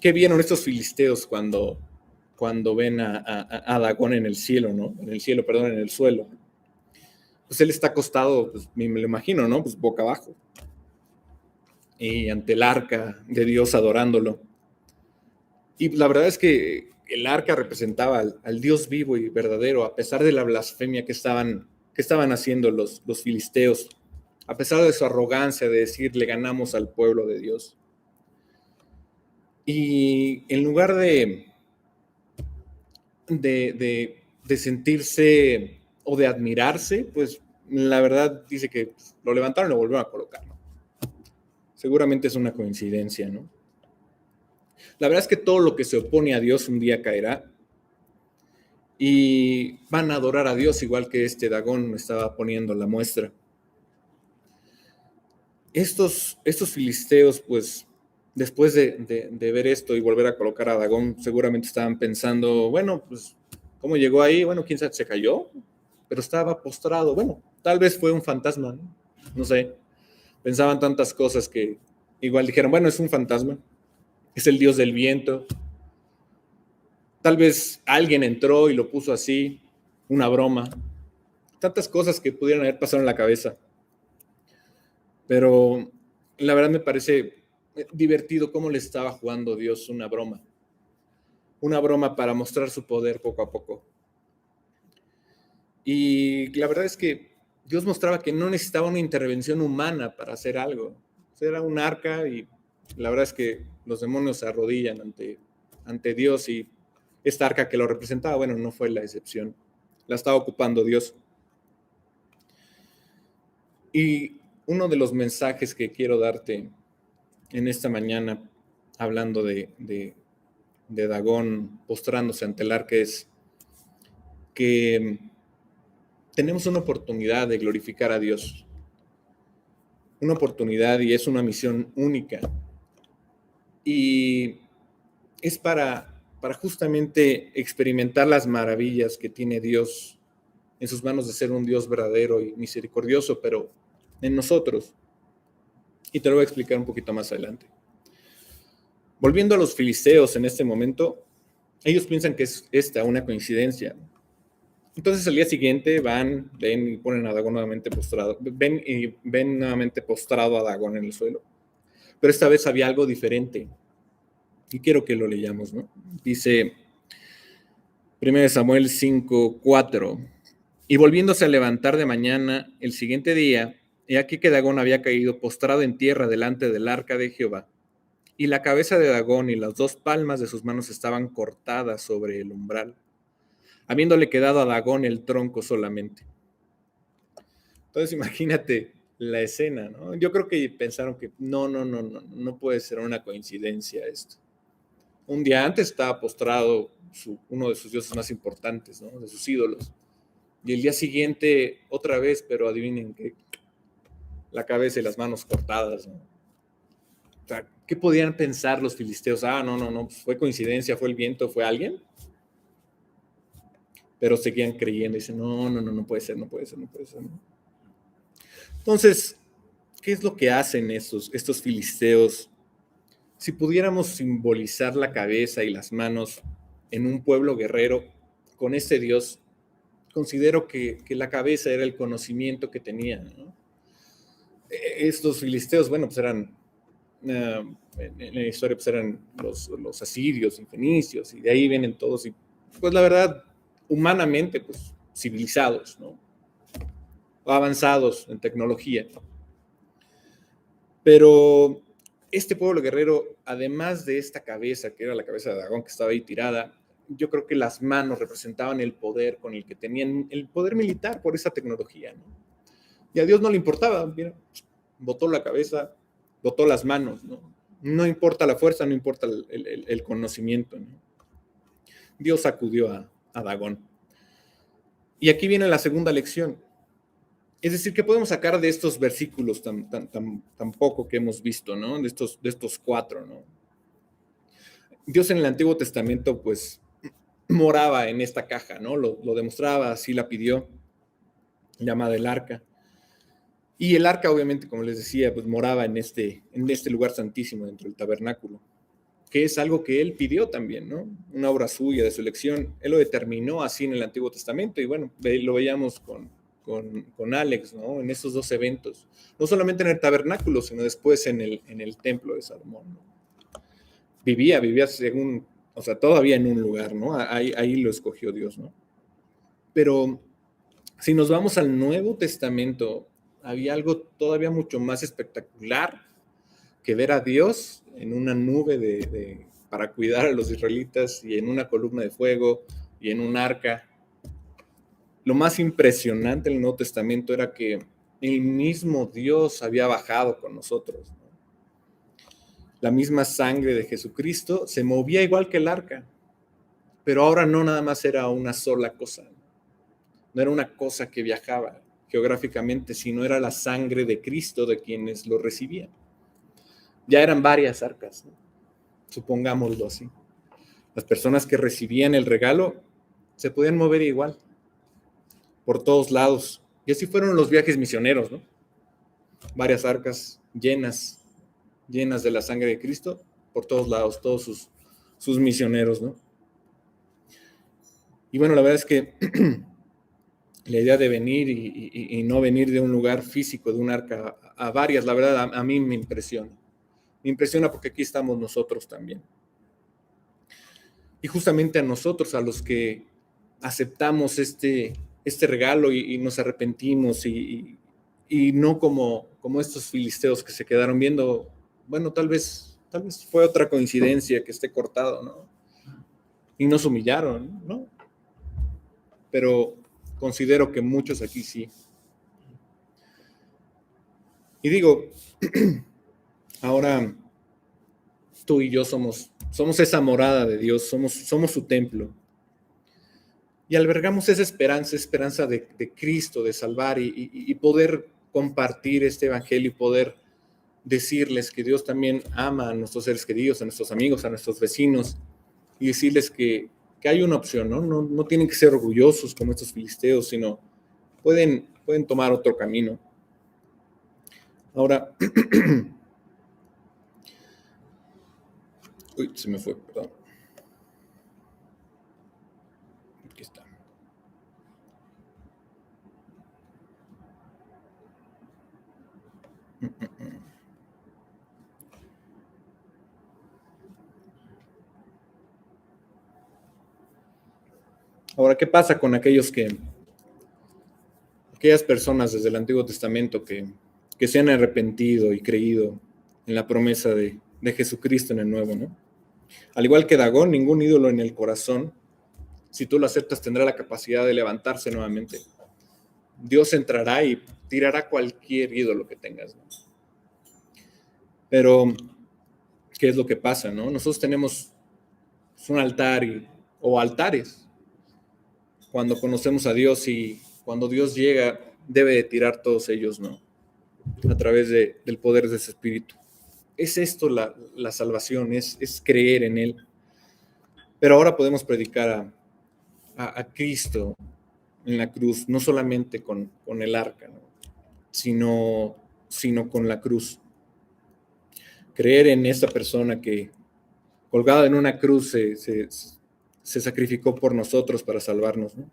¿qué vieron estos filisteos cuando ven a Dagón en el cielo, ¿no? En el cielo, perdón, en el suelo. Pues él está acostado, pues me lo imagino, ¿no? Pues boca abajo. Y ante el arca de Dios adorándolo. Y la verdad es que el arca representaba al Dios vivo y verdadero, a pesar de la blasfemia que estaban haciendo los filisteos, a pesar de su arrogancia de decir, le ganamos al pueblo de Dios. Y en lugar de sentirse o de admirarse, pues la verdad dice que lo levantaron y lo volvieron a colocar, ¿no? Seguramente es una coincidencia, ¿no? La verdad es que todo lo que se opone a Dios un día caerá y van a adorar a Dios igual que este Dagón estaba poniendo la muestra. Estos filisteos, pues, después de ver esto y volver a colocar a Dagón, seguramente estaban pensando, bueno, pues, ¿cómo llegó ahí? Bueno, quién sabe, se cayó, pero estaba postrado. Bueno, tal vez fue un fantasma, ¿no? No sé. Pensaban tantas cosas que igual dijeron, bueno, es un fantasma, es el dios del viento. Tal vez alguien entró y lo puso así, una broma. Tantas cosas que pudieran haber pasado en la cabeza. Pero la verdad me parece divertido cómo le estaba jugando Dios una broma. Una broma para mostrar su poder poco a poco. Y la verdad es que Dios mostraba que no necesitaba una intervención humana para hacer algo. Era un arca y la verdad es que los demonios se arrodillan ante Dios y esta arca que lo representaba, bueno, no fue la excepción. La estaba ocupando Dios. Y uno de los mensajes que quiero darte en esta mañana, hablando de Dagón postrándose ante el arca, es que tenemos una oportunidad de glorificar a Dios. Una oportunidad y es una misión única. Y es para justamente experimentar las maravillas que tiene Dios en sus manos de ser un Dios verdadero y misericordioso, pero en nosotros. Y te lo voy a explicar un poquito más adelante. Volviendo a los filisteos en este momento, ellos piensan que es esta una coincidencia. Entonces al día siguiente ven y ponen a Dagón nuevamente postrado, ven nuevamente postrado a Dagón en el suelo. Pero esta vez había algo diferente. Y quiero que lo leyamos, ¿no? Dice 1 Samuel 5:4. Y volviéndose a levantar de mañana el siguiente día, he aquí que Dagón había caído postrado en tierra delante del arca de Jehová. Y la cabeza de Dagón y las 2 palmas de sus manos estaban cortadas sobre el umbral, habiéndole quedado a Dagón el tronco solamente. Entonces imagínate la escena, ¿no? Yo creo que pensaron que no puede ser una coincidencia esto. Un día antes estaba postrado uno de sus dioses más importantes, ¿no? De sus ídolos. Y el día siguiente otra vez, pero adivinen qué, la cabeza y las manos cortadas, ¿no? O sea, ¿qué podían pensar los filisteos? No, fue coincidencia, fue el viento, fue alguien. Pero seguían creyendo y dicen, no puede ser, no puede ser. ¿No? Entonces, ¿qué es lo que hacen estos filisteos? Si pudiéramos simbolizar la cabeza y las manos en un pueblo guerrero con este Dios, considero que la cabeza era el conocimiento que tenían, ¿no? Estos filisteos, bueno, pues eran, en la historia, pues eran los asirios y fenicios, y de ahí vienen todos, y pues la verdad, humanamente, pues civilizados, ¿no? Avanzados en tecnología. Pero este pueblo guerrero, además de esta cabeza, que era la cabeza de Dagón que estaba ahí tirada, yo creo que las manos representaban el poder con el que tenían, el poder militar por esa tecnología, ¿no? Y a Dios no le importaba, mira, botó la cabeza, botó las manos, ¿no? No importa la fuerza, no importa el conocimiento, ¿no? Dios sacudió a Dagón. Y aquí viene la segunda lección. Es decir, ¿qué podemos sacar de estos versículos tan poco que hemos visto, ¿no? De estos 4, ¿no? Dios en el Antiguo Testamento, pues, moraba en esta caja, ¿no? Lo demostraba, así la pidió. llamada el arca. Y el arca, obviamente, como les decía, pues moraba en este lugar santísimo dentro del tabernáculo, que es algo que él pidió también, ¿no? Una obra suya, de su elección. Él lo determinó así en el Antiguo Testamento, y bueno, lo veíamos con Alex, ¿no? En esos dos eventos. No solamente en el tabernáculo, sino después en el templo de Salomón, ¿no? Vivía según, o sea, todavía en un lugar, ¿no? Ahí lo escogió Dios, ¿no? Pero si nos vamos al Nuevo Testamento, había algo todavía mucho más espectacular que ver a Dios en una nube para cuidar a los israelitas, y en una columna de fuego y en un arca. Lo más impresionante del Nuevo Testamento era que el mismo Dios había bajado con nosotros, ¿no? La misma sangre de Jesucristo se movía igual que el arca, pero ahora no nada más era una sola cosa, no era una cosa que viajaba geográficamente, sino era la sangre de Cristo de quienes lo recibían. Ya eran varias arcas, ¿no? Supongámoslo así. Las personas que recibían el regalo se podían mover igual, por todos lados. Y así fueron los viajes misioneros, ¿no? Varias arcas llenas de la sangre de Cristo por todos lados, todos sus misioneros, ¿no? Y bueno, la verdad es que la idea de venir y no venir de un lugar físico, de un arca, a varias, la verdad, a mí me impresiona. Me impresiona porque aquí estamos nosotros también. Y justamente a nosotros, a los que aceptamos este regalo y nos arrepentimos, y no como estos filisteos que se quedaron viendo, bueno, tal vez fue otra coincidencia que esté cortado, ¿no? Y nos humillaron, ¿no? Pero considero que muchos aquí sí. Y digo, ahora tú y yo somos esa morada de Dios, somos su templo. Y albergamos esa esperanza de Cristo, de salvar y poder compartir este evangelio y poder decirles que Dios también ama a nuestros seres queridos, a nuestros amigos, a nuestros vecinos, y decirles que hay una opción, ¿no? No tienen que ser orgullosos como estos filisteos, sino pueden tomar otro camino. Ahora, uy, se me fue, perdón. Aquí está. Ahora, ¿qué pasa con aquellas personas desde el Antiguo Testamento que se han arrepentido y creído en la promesa de Jesucristo en el Nuevo, ¿no? Al igual que Dagón, ningún ídolo en el corazón, si tú lo aceptas, tendrá la capacidad de levantarse nuevamente. Dios entrará y tirará cualquier ídolo que tengas, ¿no? Pero, ¿qué es lo que pasa, no? Nosotros tenemos un altar o altares. Cuando conocemos a Dios y cuando Dios llega, debe de tirar todos ellos, ¿no? A través del poder de ese Espíritu. Es esto la salvación, es creer en Él. Pero ahora podemos predicar a Cristo en la cruz, no solamente con el arca, ¿no? sino con la cruz. Creer en esta persona que, colgada en una cruz, se sacrificó por nosotros para salvarnos, ¿no?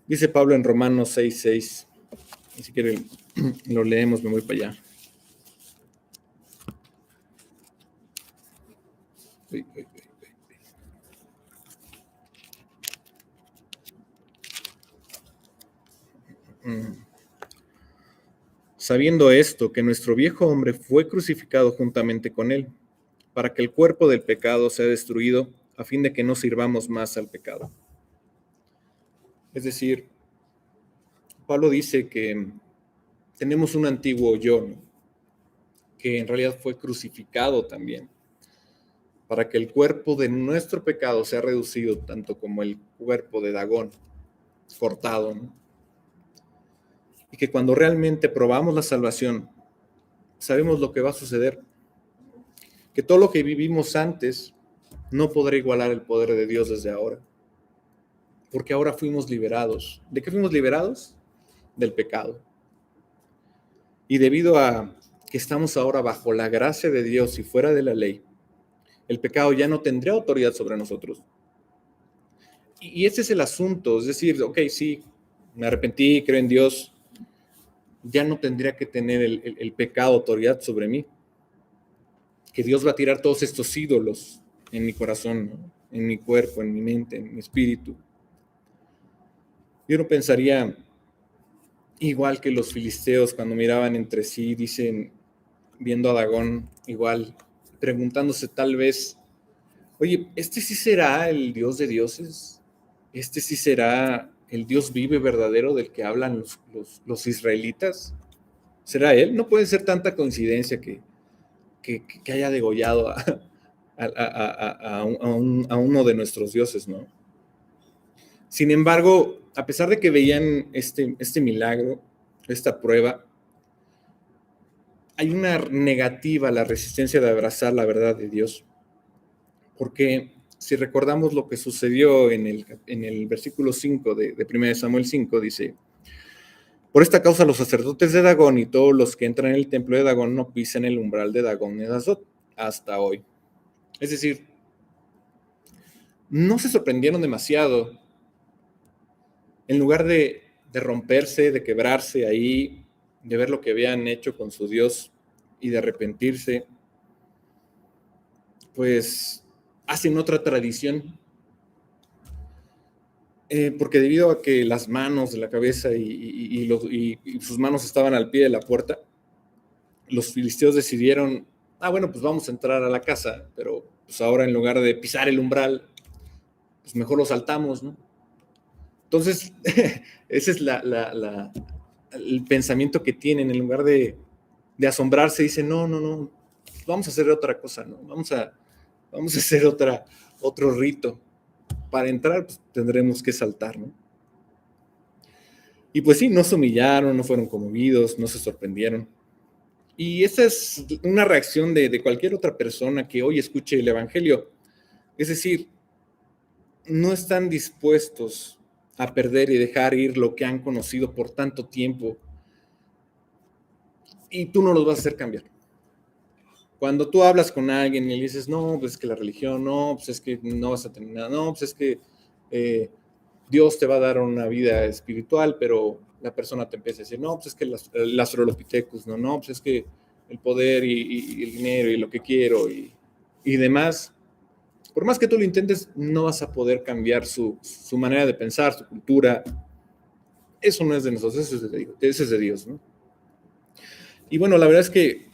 Dice Pablo en Romanos 6:6, y si quieren lo leemos, me voy para allá. Sabiendo esto, que nuestro viejo hombre fue crucificado juntamente con él, para que el cuerpo del pecado sea destruido, a fin de que no sirvamos más al pecado. Es decir, Pablo dice que tenemos un antiguo yo, ¿no? Que en realidad fue crucificado también, para que el cuerpo de nuestro pecado sea reducido tanto como el cuerpo de Dagón, cortado, ¿no? Y que cuando realmente probamos la salvación, sabemos lo que va a suceder, que todo lo que vivimos antes no podrá igualar el poder de Dios desde ahora, porque ahora fuimos liberados. ¿De qué fuimos liberados? Del pecado. Y debido a que estamos ahora bajo la gracia de Dios y fuera de la ley, el pecado ya no tendría autoridad sobre nosotros. Y ese es el asunto, es decir, ok, sí, me arrepentí, creo en Dios, ya no tendría que tener el pecado autoridad sobre mí. Que Dios va a tirar todos estos ídolos en mi corazón, ¿no? En mi cuerpo, en mi mente, en mi espíritu. Yo no pensaría igual que los filisteos cuando miraban entre sí, dicen, viendo a Dagón, igual, preguntándose tal vez, oye, ¿este sí será el Dios de dioses? ¿Este sí será el Dios vivo y verdadero del que hablan los israelitas? ¿Será él? No puede ser tanta coincidencia que haya degollado a uno de nuestros dioses, ¿no? Sin embargo, a pesar de que veían este milagro, esta prueba, hay una negativa a la resistencia de abrazar la verdad de Dios. Porque si recordamos lo que sucedió en el versículo 5 de 1 Samuel 5, dice, por esta causa los sacerdotes de Dagón y todos los que entran en el templo de Dagón no pisan el umbral de Dagón y Azot hasta hoy. Es decir, no se sorprendieron demasiado. En lugar de romperse, de quebrarse ahí, de ver lo que habían hecho con su Dios y de arrepentirse, pues hacen otra tradición. Porque debido a que las manos de la cabeza y sus manos estaban al pie de la puerta, los filisteos decidieron, bueno, pues vamos a entrar a la casa, pero pues ahora en lugar de pisar el umbral, pues mejor lo saltamos, ¿no? Entonces, ese es el pensamiento que tienen. En lugar de asombrarse, dicen, no, vamos a hacer otra cosa, ¿no? Vamos a hacer otro rito. Para entrar, pues, tendremos que saltar, ¿no? Y pues sí, no se humillaron, no fueron conmovidos, no se sorprendieron. Y esa es una reacción de cualquier otra persona que hoy escuche el Evangelio. Es decir, no están dispuestos a perder y dejar ir lo que han conocido por tanto tiempo. Y tú no los vas a hacer cambiar. Cuando tú hablas con alguien y le dices, no, pues es que la religión, no, pues es que no vas a tener nada, no, pues es que Dios te va a dar una vida espiritual, pero la persona te empieza a decir, no, pues es que el Australopithecus, no, pues es que el poder y el dinero y lo que quiero y demás, por más que tú lo intentes, no vas a poder cambiar su manera de pensar, su cultura. Eso no es de nosotros, eso es de Dios, ¿no? Y bueno, la verdad es que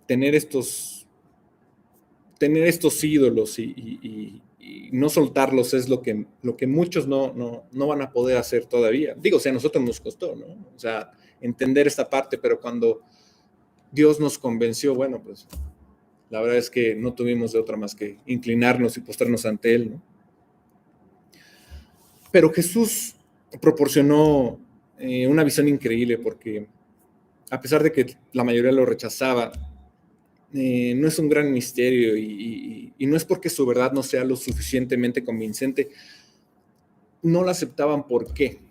tener estos ídolos y no soltarlos es lo que muchos no van a poder hacer todavía. Digo, a nosotros nos costó, ¿no? O sea, entender esta parte, pero cuando Dios nos convenció, bueno, pues la verdad es que no tuvimos de otra más que inclinarnos y postrarnos ante Él, ¿no? Pero Jesús proporcionó una visión increíble porque a pesar de que la mayoría lo rechazaba, no es un gran misterio y no es porque su verdad no sea lo suficientemente convincente. No la aceptaban. ¿Por qué?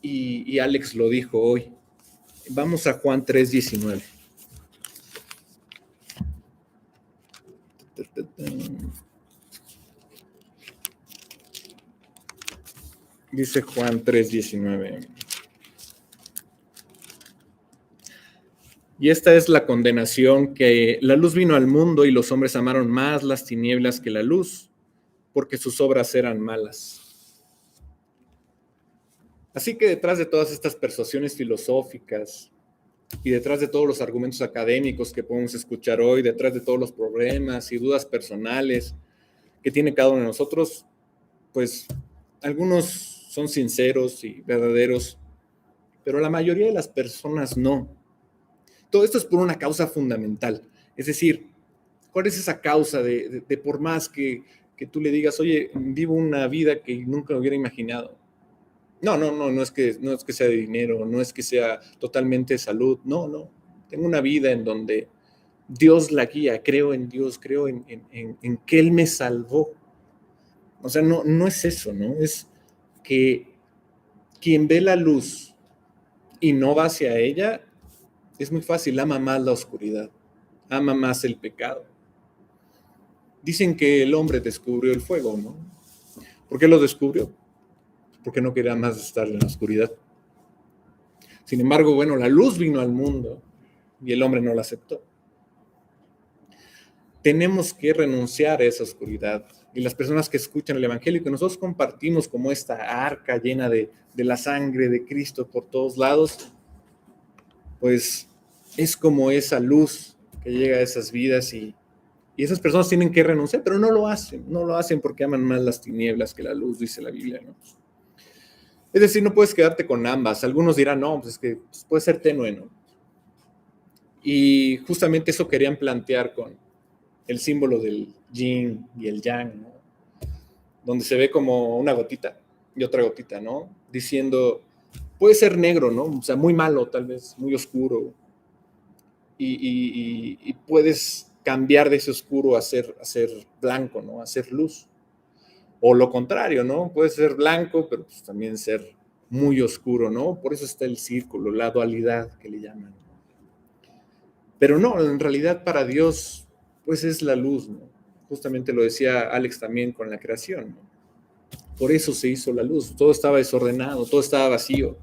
Y Alex lo dijo hoy. Vamos a Juan 3:19. Dice Juan 3:19. Y esta es la condenación, que la luz vino al mundo y los hombres amaron más las tinieblas que la luz, porque sus obras eran malas. Así que detrás de todas estas persuasiones filosóficas y detrás de todos los argumentos académicos que podemos escuchar hoy, detrás de todos los problemas y dudas personales que tiene cada uno de nosotros, pues algunos son sinceros y verdaderos, pero la mayoría de las personas no. Todo esto es por una causa fundamental. Es decir, ¿cuál es esa causa de por más que tú le digas, oye, vivo una vida que nunca hubiera imaginado? No es que sea de dinero, no es que sea totalmente de salud, no. Tengo una vida en donde Dios la guía, creo en Dios, creo en que Él me salvó. O sea, no es eso, ¿no? Es que quien ve la luz y no va hacia ella, es muy fácil, ama más la oscuridad, ama más el pecado. Dicen que el hombre descubrió el fuego, ¿no? ¿Por qué lo descubrió? Porque no quería más estar en la oscuridad. Sin embargo, bueno, la luz vino al mundo y el hombre no la aceptó. Tenemos que renunciar a esa oscuridad. Y las personas que escuchan el Evangelio, que nosotros compartimos como esta arca llena de la sangre de Cristo por todos lados, pues es como esa luz que llega a esas vidas y esas personas tienen que renunciar, pero no lo hacen porque aman más las tinieblas que la luz, dice la Biblia, ¿no? Es decir, no puedes quedarte con ambas. Algunos dirán, no, pues es que puede ser tenue, ¿no? Y justamente eso querían plantear con el símbolo del yin y el yang, ¿no? Donde se ve como una gotita y otra gotita, ¿no? Diciendo, puede ser negro, ¿no? O sea, muy malo, tal vez, muy oscuro. Y puedes cambiar de ese oscuro a ser blanco, ¿no? A ser luz. O lo contrario, ¿no? Puede ser blanco, pero pues también ser muy oscuro, ¿no? Por eso está el círculo, la dualidad que le llaman. Pero no, en realidad para Dios, pues es la luz, ¿no? Justamente lo decía Alex también con la creación, ¿no? Por eso se hizo la luz, todo estaba desordenado, todo estaba vacío.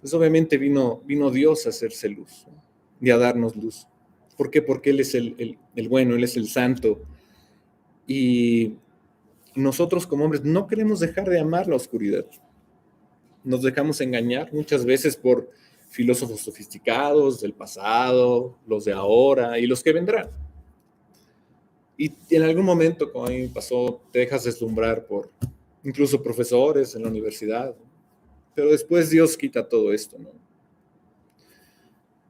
Pues obviamente vino Dios a hacerse luz, ¿no? Y a darnos luz. ¿Por qué? Porque Él es el bueno, Él es el santo. Y nosotros como hombres no queremos dejar de amar la oscuridad. Nos dejamos engañar muchas veces por filósofos sofisticados del pasado, los de ahora y los que vendrán. Y en algún momento, como a mí me pasó, te dejas deslumbrar por incluso profesores en la universidad. Pero después Dios quita todo esto, ¿no?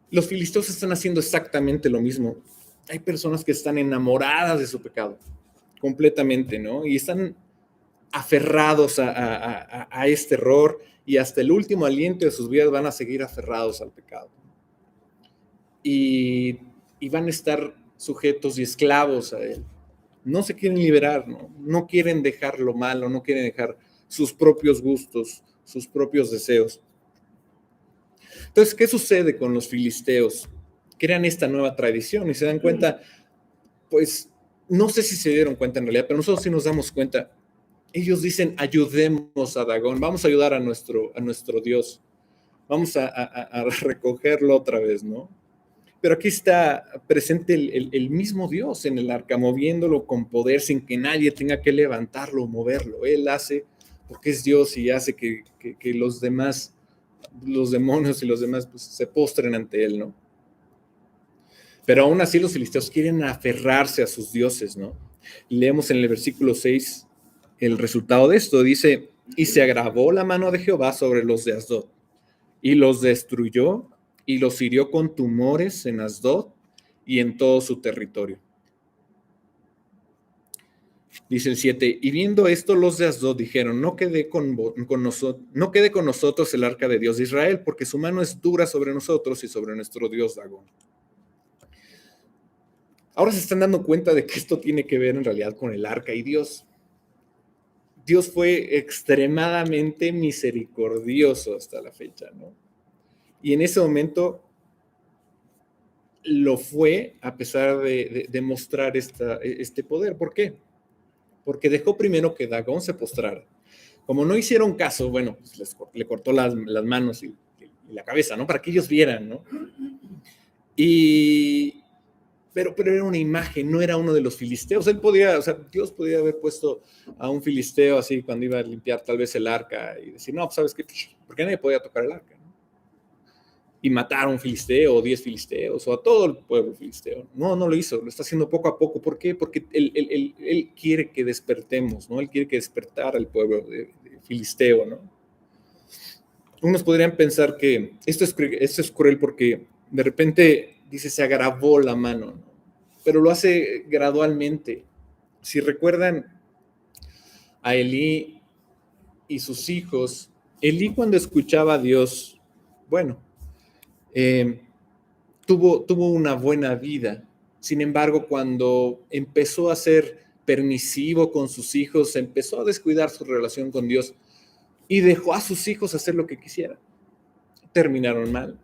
Los filisteos están haciendo exactamente lo mismo. Hay personas que están enamoradas de su pecado, completamente, ¿no? Y están aferrados a este error y hasta el último aliento de sus vidas van a seguir aferrados al pecado. Y van a estar sujetos y esclavos a él. No se quieren liberar, ¿no? No quieren dejar lo malo, no quieren dejar sus propios gustos, sus propios deseos. Entonces, ¿qué sucede con los filisteos? Crean esta nueva tradición y se dan cuenta, pues, no sé si se dieron cuenta en realidad, pero nosotros sí nos damos cuenta. Ellos dicen, ayudemos a Dagón, vamos a ayudar a nuestro Dios, vamos a recogerlo otra vez, ¿no? Pero aquí está presente el mismo Dios en el arca, moviéndolo con poder sin que nadie tenga que levantarlo o moverlo. Él hace, porque es Dios y hace que los demás, los demonios y los demás, pues, se postren ante él, ¿no? Pero aún así los filisteos quieren aferrarse a sus dioses, ¿no? Leemos en el versículo 6 el resultado de esto. Dice, y se agravó la mano de Jehová sobre los de Asdod, y los destruyó, y los hirió con tumores en Asdod y en todo su territorio. Dice el 7, y viendo esto los de Asdod dijeron, no quede con nosotros el arca de Dios de Israel, porque su mano es dura sobre nosotros y sobre nuestro Dios Dagón. Ahora se están dando cuenta de que esto tiene que ver en realidad con el arca y Dios. Dios fue extremadamente misericordioso hasta la fecha, ¿no? Y en ese momento lo fue a pesar de mostrar este poder. ¿Por qué? Porque dejó primero que Dagón se postrara. Como no hicieron caso, bueno, pues le cortó las manos y la cabeza, ¿no? Para que ellos vieran, ¿no? Pero era una imagen, no era uno de los filisteos. Dios podía haber puesto a un filisteo así cuando iba a limpiar tal vez el arca y decir, no, pues sabes qué, porque nadie podía tocar el arca, ¿no? Y matar a un filisteo o 10 filisteos o a todo el pueblo filisteo. No lo hizo, lo está haciendo poco a poco. ¿Por qué? Porque él quiere que despertemos, ¿no? Él quiere que despertara al pueblo de filisteo, ¿no? Unos podrían pensar que esto es cruel porque de repente dice se agravó la mano, ¿no? Pero lo hace gradualmente. Si recuerdan a Elí y sus hijos, Elí cuando escuchaba a Dios, bueno, tuvo una buena vida. Sin embargo, cuando empezó a ser permisivo con sus hijos, empezó a descuidar su relación con Dios, y dejó a sus hijos hacer lo que quisieran. Terminaron mal.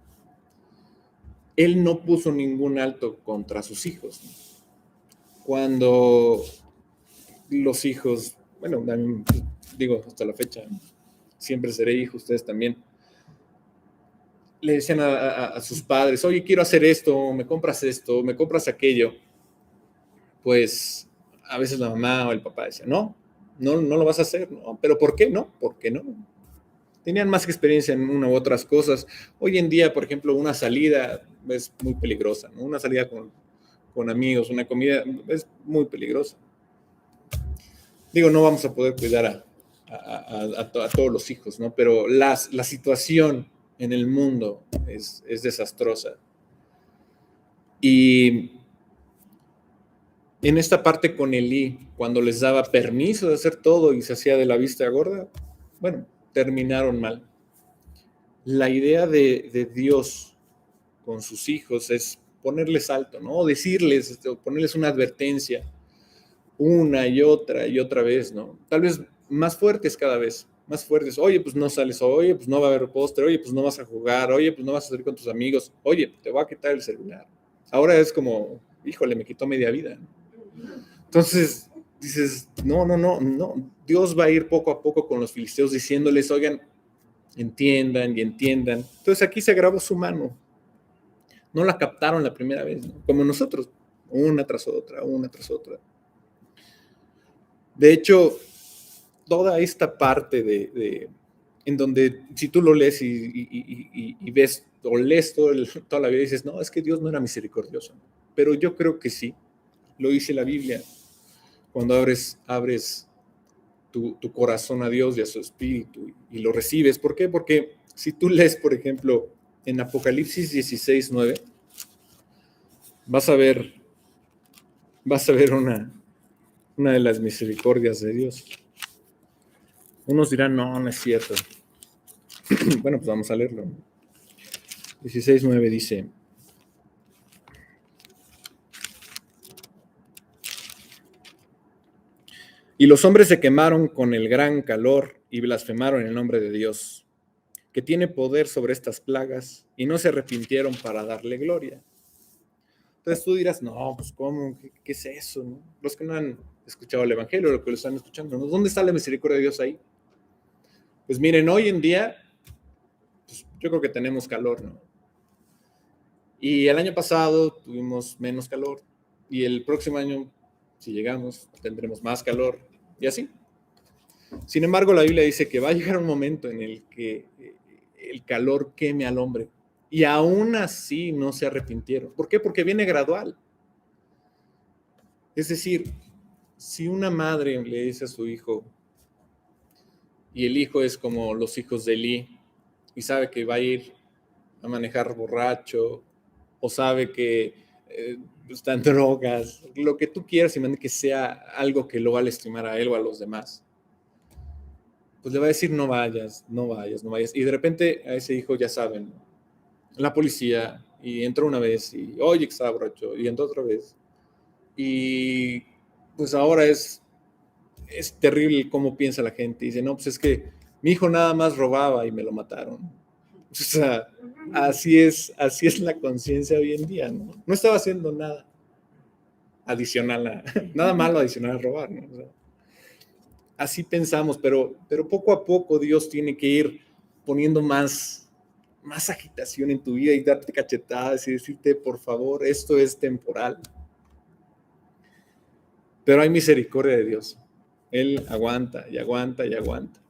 Él no puso ningún alto contra sus hijos. Cuando los hijos, bueno, digo hasta la fecha, siempre seré hijo, ustedes también, le decían a sus padres, oye, quiero hacer esto, me compras aquello, pues a veces la mamá o el papá decían, no lo vas a hacer, no, pero ¿por qué no? ¿Por qué no? Tenían más experiencia en una u otras cosas. Hoy en día, por ejemplo, una salida es muy peligrosa, ¿no? Una salida con amigos, una comida es muy peligrosa. Digo, no vamos a poder cuidar a todos los hijos, ¿no? Pero la situación en el mundo es desastrosa. Y en esta parte con Elí, cuando les daba permiso de hacer todo y se hacía de la vista gorda, bueno, terminaron mal. La idea de Dios con sus hijos es ponerles alto, ¿no? Decirles, ponerles una advertencia una y otra vez, ¿no? Tal vez más fuertes cada vez, más fuertes. Oye, pues no sales, oye, pues no va a haber postre, oye, pues no vas a jugar, oye, pues no vas a salir con tus amigos, oye, te voy a quitar el celular. Ahora es como, híjole, me quitó media vida. Entonces, dices, no, Dios va a ir poco a poco con los filisteos diciéndoles, oigan, entiendan y entiendan. Entonces aquí se grabó su mano. No la captaron la primera vez, ¿no? Como nosotros, una tras otra. De hecho, toda esta parte en donde si tú lo lees y ves o lees toda la vida y dices, no, es que Dios no era misericordioso. Pero yo creo que sí, lo dice la Biblia. Cuando abres tu corazón a Dios y a su espíritu y lo recibes. ¿Por qué? Porque si tú lees, por ejemplo, en Apocalipsis 16:9, vas a ver una de las misericordias de Dios. Unos dirán, no es cierto. Bueno, pues vamos a leerlo. 16:9 dice, y los hombres se quemaron con el gran calor y blasfemaron el nombre de Dios, que tiene poder sobre estas plagas, y no se arrepintieron para darle gloria. Entonces tú dirás, no, pues ¿cómo? ¿Qué es eso? ¿No? Los que no han escuchado el Evangelio, los que lo están escuchando, ¿no? ¿Dónde está la misericordia de Dios ahí? Pues miren, hoy en día, pues, yo creo que tenemos calor, ¿no? Y el año pasado tuvimos menos calor, y el próximo año, si llegamos, tendremos más calor, y así. Sin embargo, la Biblia dice que va a llegar un momento en el que el calor queme al hombre, y aún así no se arrepintieron. ¿Por qué? Porque viene gradual. Es decir, si una madre le dice a su hijo, y el hijo es como los hijos de Elí, y sabe que va a ir a manejar borracho, o sabe que está en drogas, lo que tú quieras, y que sea algo que lo va a lastimar a él o a los demás, pues le va a decir no vayas. Y de repente a ese hijo ya saben, la policía, y entró una vez, y oye que estaba borracho, y entró otra vez. Y pues ahora es terrible cómo piensa la gente. Dice, no, pues es que mi hijo nada más robaba y me lo mataron. O sea, así es la conciencia hoy en día, ¿no? No estaba haciendo nada adicional, nada malo adicional a robar, ¿no? O sea, así pensamos, pero poco a poco Dios tiene que ir poniendo más agitación en tu vida y darte cachetadas y decirte, por favor, esto es temporal. Pero hay misericordia de Dios. Él aguanta y aguanta y aguanta.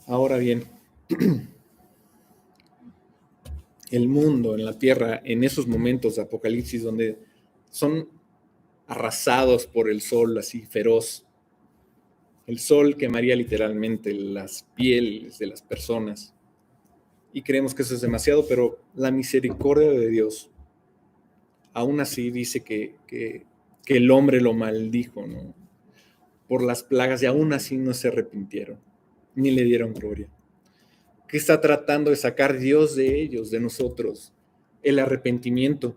Ahora bien, el mundo en la tierra, en esos momentos de Apocalipsis, donde son arrasados por el sol así feroz, el sol quemaría literalmente las pieles de las personas. Y creemos que eso es demasiado, pero la misericordia de Dios, aún así dice que el hombre lo maldijo, ¿no? Por las plagas, y aún así no se arrepintieron, ni le dieron gloria. ¿Qué está tratando de sacar Dios de ellos, de nosotros? El arrepentimiento.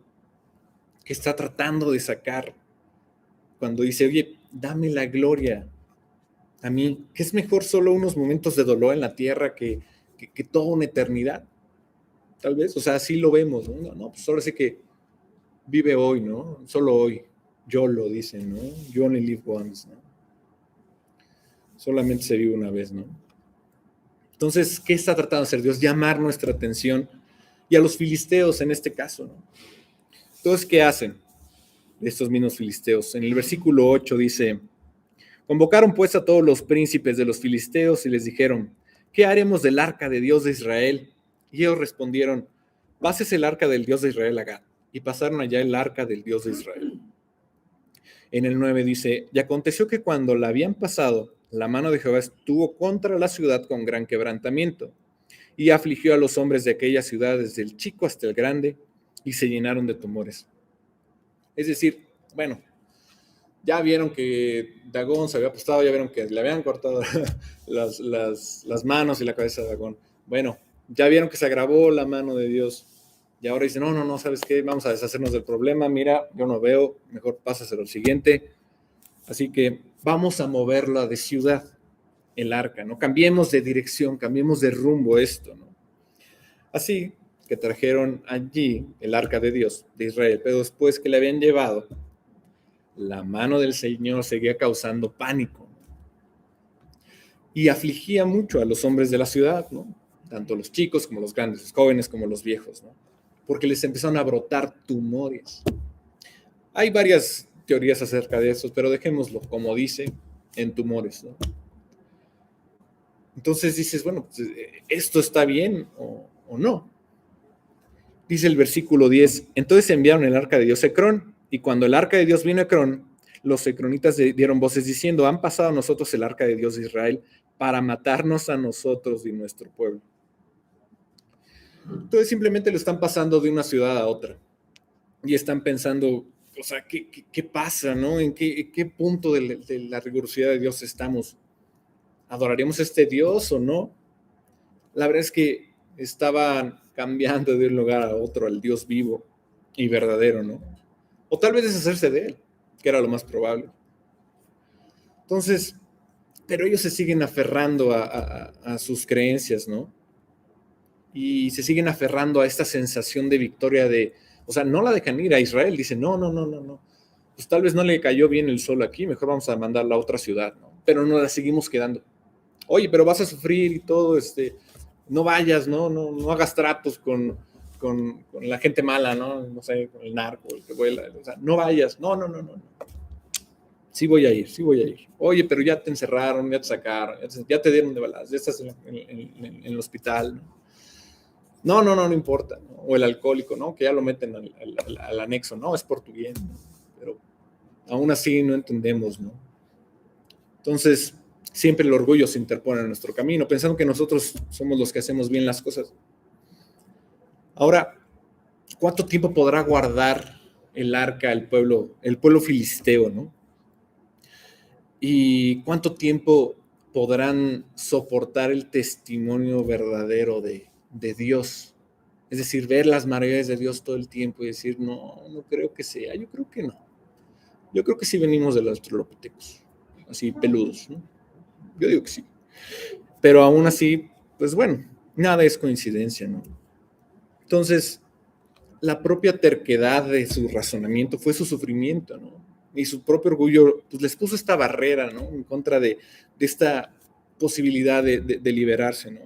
¿Qué está tratando de sacar? Cuando dice, oye, dame la gloria, a mí, que es mejor solo unos momentos de dolor en la tierra que toda una eternidad, tal vez, o sea, así lo vemos, ¿no? No, pues ahora sí que vive hoy, ¿no? Solo hoy, yo lo dicen, ¿no? You only live once, ¿no? Solamente se vive una vez, ¿no? Entonces, ¿qué está tratando de hacer Dios? Llamar nuestra atención, y a los filisteos en este caso, ¿no? Entonces, ¿qué hacen estos mismos filisteos? En el versículo 8 dice: convocaron pues a todos los príncipes de los filisteos y les dijeron: ¿qué haremos del arca de Dios de Israel? Y ellos respondieron: pases el arca del Dios de Israel a Gat. Y pasaron allá el arca del Dios de Israel. En el 9 dice: y aconteció que cuando la habían pasado, la mano de Jehová estuvo contra la ciudad con gran quebrantamiento, y afligió a los hombres de aquella ciudad desde el chico hasta el grande, y se llenaron de tumores. Es decir, bueno, ya vieron que Dagón se había apostado, ya vieron que le habían cortado las manos y la cabeza de Dagón. Bueno, ya vieron que se agravó la mano de Dios. Y ahora dicen: no, ¿sabes qué? Vamos a deshacernos del problema. Mira, yo no veo, mejor pásaselo al siguiente. Así que vamos a moverla de ciudad, el arca, ¿no? Cambiemos de dirección, cambiemos de rumbo esto, ¿no? Así que trajeron allí el arca de Dios, de Israel, pero después que le habían llevado, la mano del Señor seguía causando pánico y afligía mucho a los hombres de la ciudad, ¿no? Tanto los chicos como los grandes, los jóvenes como los viejos, ¿no? Porque les empezaron a brotar tumores. Hay varias teorías acerca de eso, pero dejémoslo como dice, en tumores, ¿no? Entonces dices, bueno, pues, ¿esto está bien o no? Dice el versículo 10, entonces enviaron el arca de Dios a Ecrón, y cuando el arca de Dios vino a Ecrón, los ecronitas dieron voces diciendo: han pasado a nosotros el arca de Dios de Israel para matarnos a nosotros y nuestro pueblo. Entonces simplemente lo están pasando de una ciudad a otra, y están pensando, o sea, ¿qué pasa, no? ¿En qué punto de la rigurosidad de Dios estamos? ¿Adoraremos a este Dios o no? La verdad es que estaban cambiando de un lugar a otro al Dios vivo y verdadero, ¿no? O tal vez deshacerse de él, que era lo más probable. Entonces, pero ellos se siguen aferrando a sus creencias, ¿no? Y se siguen aferrando a esta sensación de victoria o sea, no la dejan ir a Israel, dicen: no. Pues tal vez no le cayó bien el sol aquí, mejor vamos a mandarla a otra ciudad, ¿no? Pero no la seguimos quedando. Oye, pero vas a sufrir y todo, no vayas, no hagas tratos con la gente mala, ¿no? No sé, con el narco, el que vuela, o sea, no vayas, no. Sí voy a ir. Oye, pero ya te encerraron, ya te sacaron, ya te dieron de balas, ya estás en el hospital, ¿no? No importa, ¿no? O el alcohólico, ¿no? Que ya lo meten al anexo, no, es por tu bien, ¿no? Pero aún así no entendemos, ¿no? Entonces, siempre el orgullo se interpone en nuestro camino, pensando que nosotros somos los que hacemos bien las cosas. Ahora, ¿cuánto tiempo podrá guardar el arca el pueblo filisteo, ¿no? ¿Y cuánto tiempo podrán soportar el testimonio verdadero de Dios? Es decir, ver las maravillas de Dios todo el tiempo y decir: no creo que sea, yo creo que no. Yo creo que sí venimos de los australopitecos, así peludos, ¿no? Yo digo que sí. Pero aún así, pues bueno, nada es coincidencia, ¿no? Entonces, la propia terquedad de su razonamiento fue su sufrimiento, ¿no? Y su propio orgullo, pues les puso esta barrera, ¿no? En contra de esta posibilidad de liberarse, ¿no?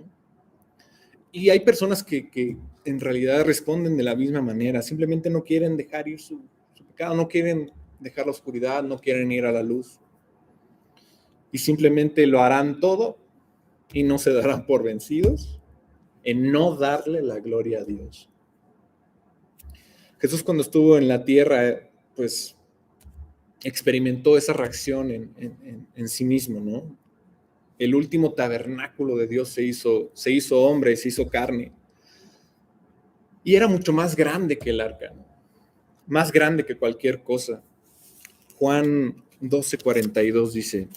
Y hay personas que en realidad responden de la misma manera, simplemente no quieren dejar ir su pecado, no quieren dejar la oscuridad, no quieren ir a la luz. Y simplemente lo harán todo y no se darán por vencidos en no darle la gloria a Dios. Jesús, cuando estuvo en la tierra, pues experimentó esa reacción en sí mismo, ¿no? El último tabernáculo de Dios se hizo hombre, se hizo carne. Y era mucho más grande que el arca, ¿no? Más grande que cualquier cosa. Juan 12:42 dice: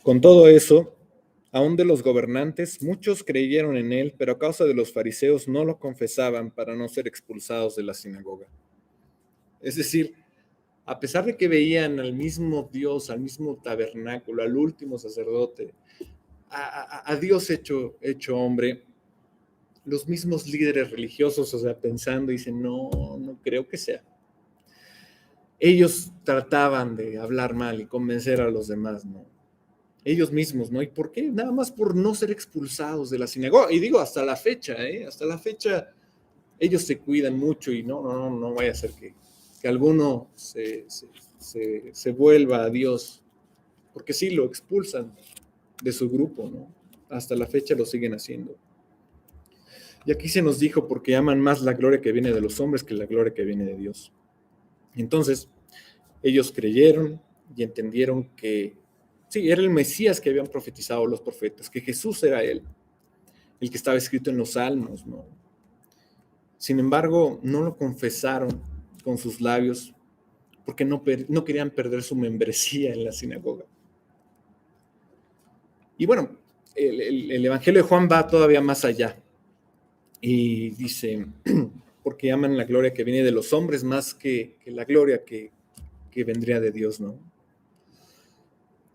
con todo eso, Aún de los gobernantes, muchos creyeron en él, pero a causa de los fariseos no lo confesaban para no ser expulsados de la sinagoga. Es decir, a pesar de que veían al mismo Dios, al mismo tabernáculo, al último sacerdote, a Dios hecho hombre, los mismos líderes religiosos, o sea, pensando, dicen, no creo que sea. Ellos trataban de hablar mal y convencer a los demás, ¿no? Ellos mismos, ¿no? ¿Y por qué? Nada más por no ser expulsados de la sinagoga. Y digo, hasta la fecha, hasta la fecha, ellos se cuidan mucho y no vaya a ser que alguno se vuelva a Dios, porque sí, lo expulsan de su grupo, ¿no? Hasta la fecha lo siguen haciendo. Y aquí se nos dijo, porque aman más la gloria que viene de los hombres que la gloria que viene de Dios. Entonces, ellos creyeron y entendieron que sí, era el Mesías que habían profetizado los profetas, que Jesús era él, el que estaba escrito en los Salmos, ¿no? Sin embargo, no lo confesaron con sus labios porque no querían perder su membresía en la sinagoga. Y bueno, el Evangelio de Juan va todavía más allá y dice, porque aman la gloria que viene de los hombres más que la gloria que vendría de Dios, ¿no?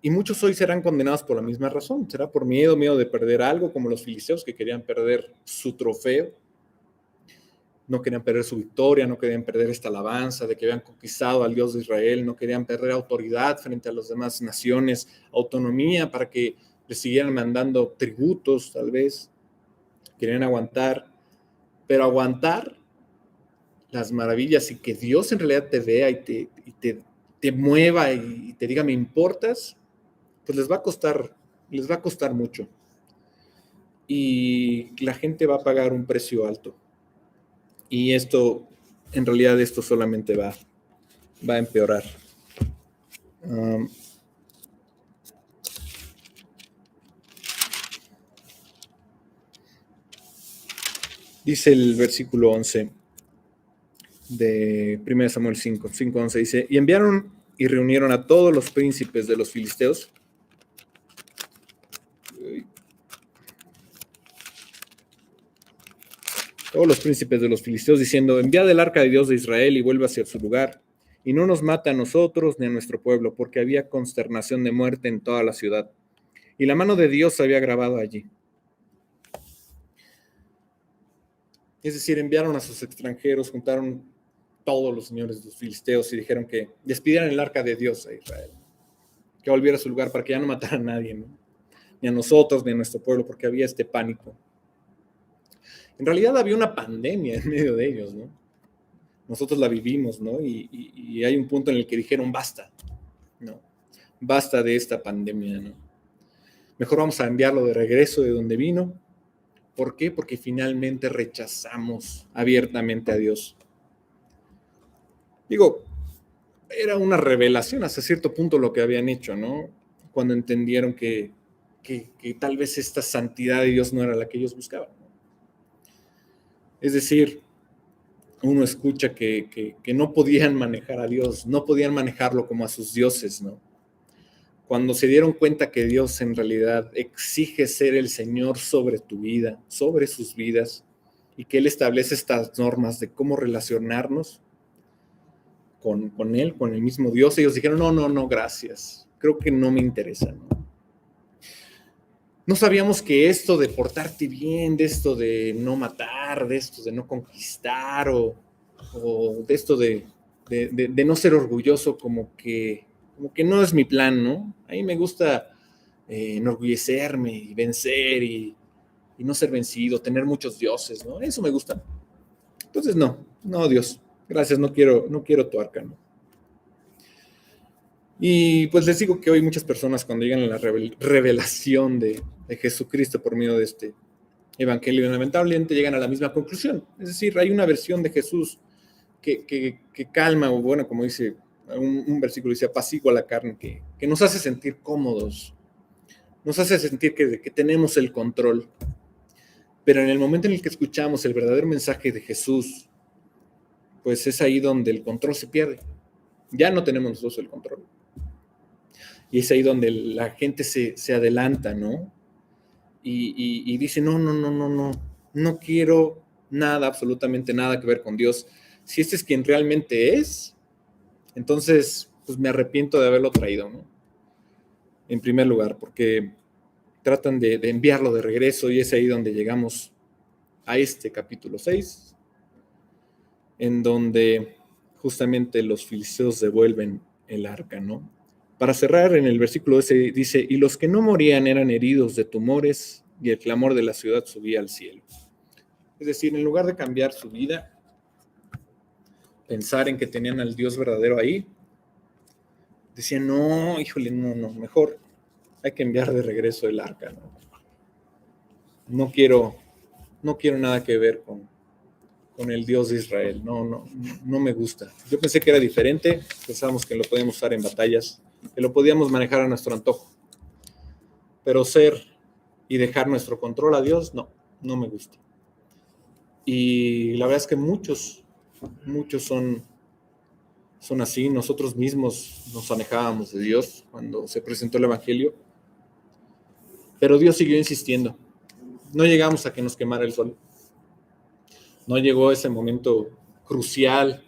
Y muchos hoy serán condenados por la misma razón. Será por miedo de perder algo, como los filisteos que querían perder su trofeo, no querían perder su victoria, no querían perder esta alabanza de que habían conquistado al Dios de Israel, no querían perder autoridad frente a las demás naciones, autonomía para que les siguieran mandando tributos, tal vez. Querían aguantar, pero aguantar las maravillas y que Dios en realidad te vea y te mueva y te diga, me importas, pues les va a costar mucho. Y la gente va a pagar un precio alto. Y en realidad esto solamente va a empeorar. Dice el versículo 11 de 1 Samuel 5:11, dice, y enviaron y reunieron a todos los príncipes de los filisteos. Todos los príncipes de los filisteos diciendo, enviad el arca de Dios de Israel y vuelva hacia su lugar, y no nos mata a nosotros ni a nuestro pueblo, porque había consternación de muerte en toda la ciudad, y la mano de Dios se había grabado allí. Es decir, enviaron a sus extranjeros, juntaron todos los señores de los filisteos y dijeron que despidieran el arca de Dios a Israel, que volviera a su lugar para que ya no matara a nadie, ¿no? Ni a nosotros ni a nuestro pueblo, porque había este pánico. En realidad había una pandemia en medio de ellos, ¿no? Nosotros la vivimos, ¿no? Y hay un punto en el que dijeron, basta, ¿no? Basta de esta pandemia, ¿no? Mejor vamos a enviarlo de regreso de donde vino. ¿Por qué? Porque finalmente rechazamos abiertamente a Dios. Digo, era una revelación hasta cierto punto lo que habían hecho, ¿no? Cuando entendieron que tal vez esta santidad de Dios no era la que ellos buscaban, ¿no? Es decir, uno escucha que no podían manejar a Dios, no podían manejarlo como a sus dioses, ¿no? Cuando se dieron cuenta que Dios en realidad exige ser el Señor sobre tu vida, sobre sus vidas, y que Él establece estas normas de cómo relacionarnos con Él, con el mismo Dios, ellos dijeron, no, gracias, creo que no me interesa, ¿no? No sabíamos que esto de portarte bien, de esto de no matar, de esto de no conquistar, o de esto de no ser orgulloso, como que no es mi plan, ¿no? A mí me gusta enorgullecerme y vencer y no ser vencido, tener muchos dioses, ¿no? Eso me gusta. Entonces, no, Dios, gracias, no quiero tu arca, ¿no? Y pues les digo que hoy muchas personas cuando llegan a la revelación de Jesucristo por medio de este evangelio, lamentablemente llegan a la misma conclusión. Es decir, hay una versión de Jesús que calma, o bueno, como dice un versículo, dice, apacigua la carne, que nos hace sentir cómodos, nos hace sentir que tenemos el control. Pero en el momento en el que escuchamos el verdadero mensaje de Jesús, pues es ahí donde el control se pierde. Ya no tenemos nosotros el control. Y es ahí donde la gente se adelanta, ¿no? y dice, no quiero nada, absolutamente nada que ver con Dios. Si este es quien realmente es, entonces pues me arrepiento de haberlo traído, ¿no? En primer lugar, porque tratan de enviarlo de regreso, y es ahí donde llegamos a este capítulo 6, en donde justamente los filisteos devuelven el arca, ¿no? Para cerrar, en el versículo ese dice, y los que no morían eran heridos de tumores, y el clamor de la ciudad subía al cielo. Es decir, en lugar de cambiar su vida, pensar en que tenían al Dios verdadero ahí, decían, no, híjole, no, mejor hay que enviar de regreso el arca, ¿no? No quiero nada que ver con el Dios de Israel, no me gusta. Yo pensé que era diferente, pensábamos que lo podíamos usar en batallas, que lo podíamos manejar a nuestro antojo, pero ser y dejar nuestro control a Dios, no me gusta. Y la verdad es que muchos son así. Nosotros mismos nos alejábamos de Dios cuando se presentó el Evangelio, pero Dios siguió insistiendo. No llegamos a que nos quemara el sol. No llegó ese momento crucial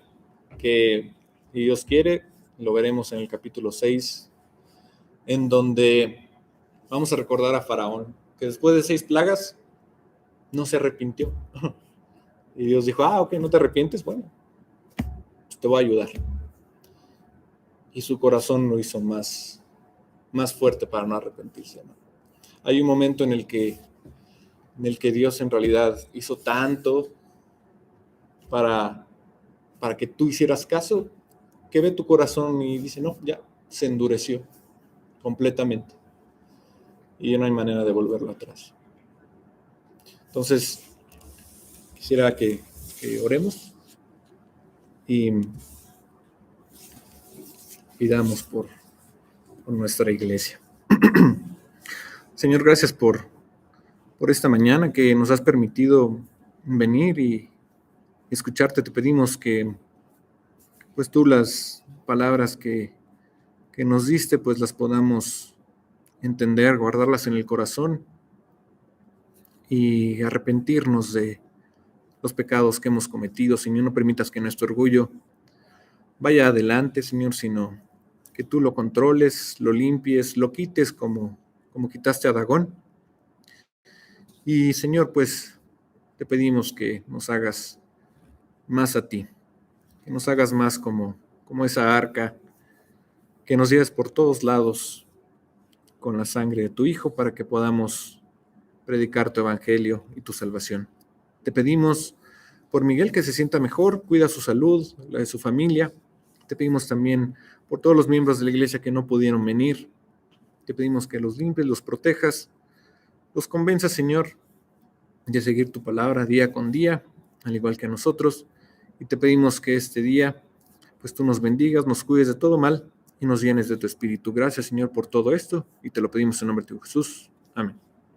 que, si Dios quiere, lo veremos en el capítulo 6, en donde vamos a recordar a Faraón, que después de 6 plagas no se arrepintió. Y Dios dijo, ok, no te arrepientes, bueno, pues te voy a ayudar. Y su corazón lo hizo más fuerte para no arrepentirse, ¿no? Hay un momento en el que Dios en realidad hizo tanto para que tú hicieras caso, que ve tu corazón y dice, no, ya, se endureció completamente. Y ya no hay manera de volverlo atrás. Entonces, quisiera que oremos y pidamos por nuestra iglesia. Señor, gracias por esta mañana que nos has permitido venir y escucharte. Te pedimos que pues tú las palabras que nos diste pues las podamos entender, guardarlas en el corazón y arrepentirnos de los pecados que hemos cometido. Señor, no permitas que nuestro orgullo vaya adelante, Señor, sino que tú lo controles, lo limpies, lo quites como quitaste a Dagón. Y Señor, pues te pedimos que nos hagas más a ti, que nos hagas más como esa arca, que nos lleves por todos lados con la sangre de tu Hijo para que podamos predicar tu evangelio y tu salvación. Te pedimos por Miguel que se sienta mejor, cuida su salud, la de su familia. Te pedimos también por todos los miembros de la iglesia que no pudieron venir. Te pedimos que los limpies, los protejas, los convenzas, Señor, de seguir tu palabra día con día, al igual que a nosotros. Y te pedimos que este día, pues tú nos bendigas, nos cuides de todo mal y nos llenes de tu espíritu. Gracias, Señor, por todo esto, y te lo pedimos en nombre de Jesús. Amén.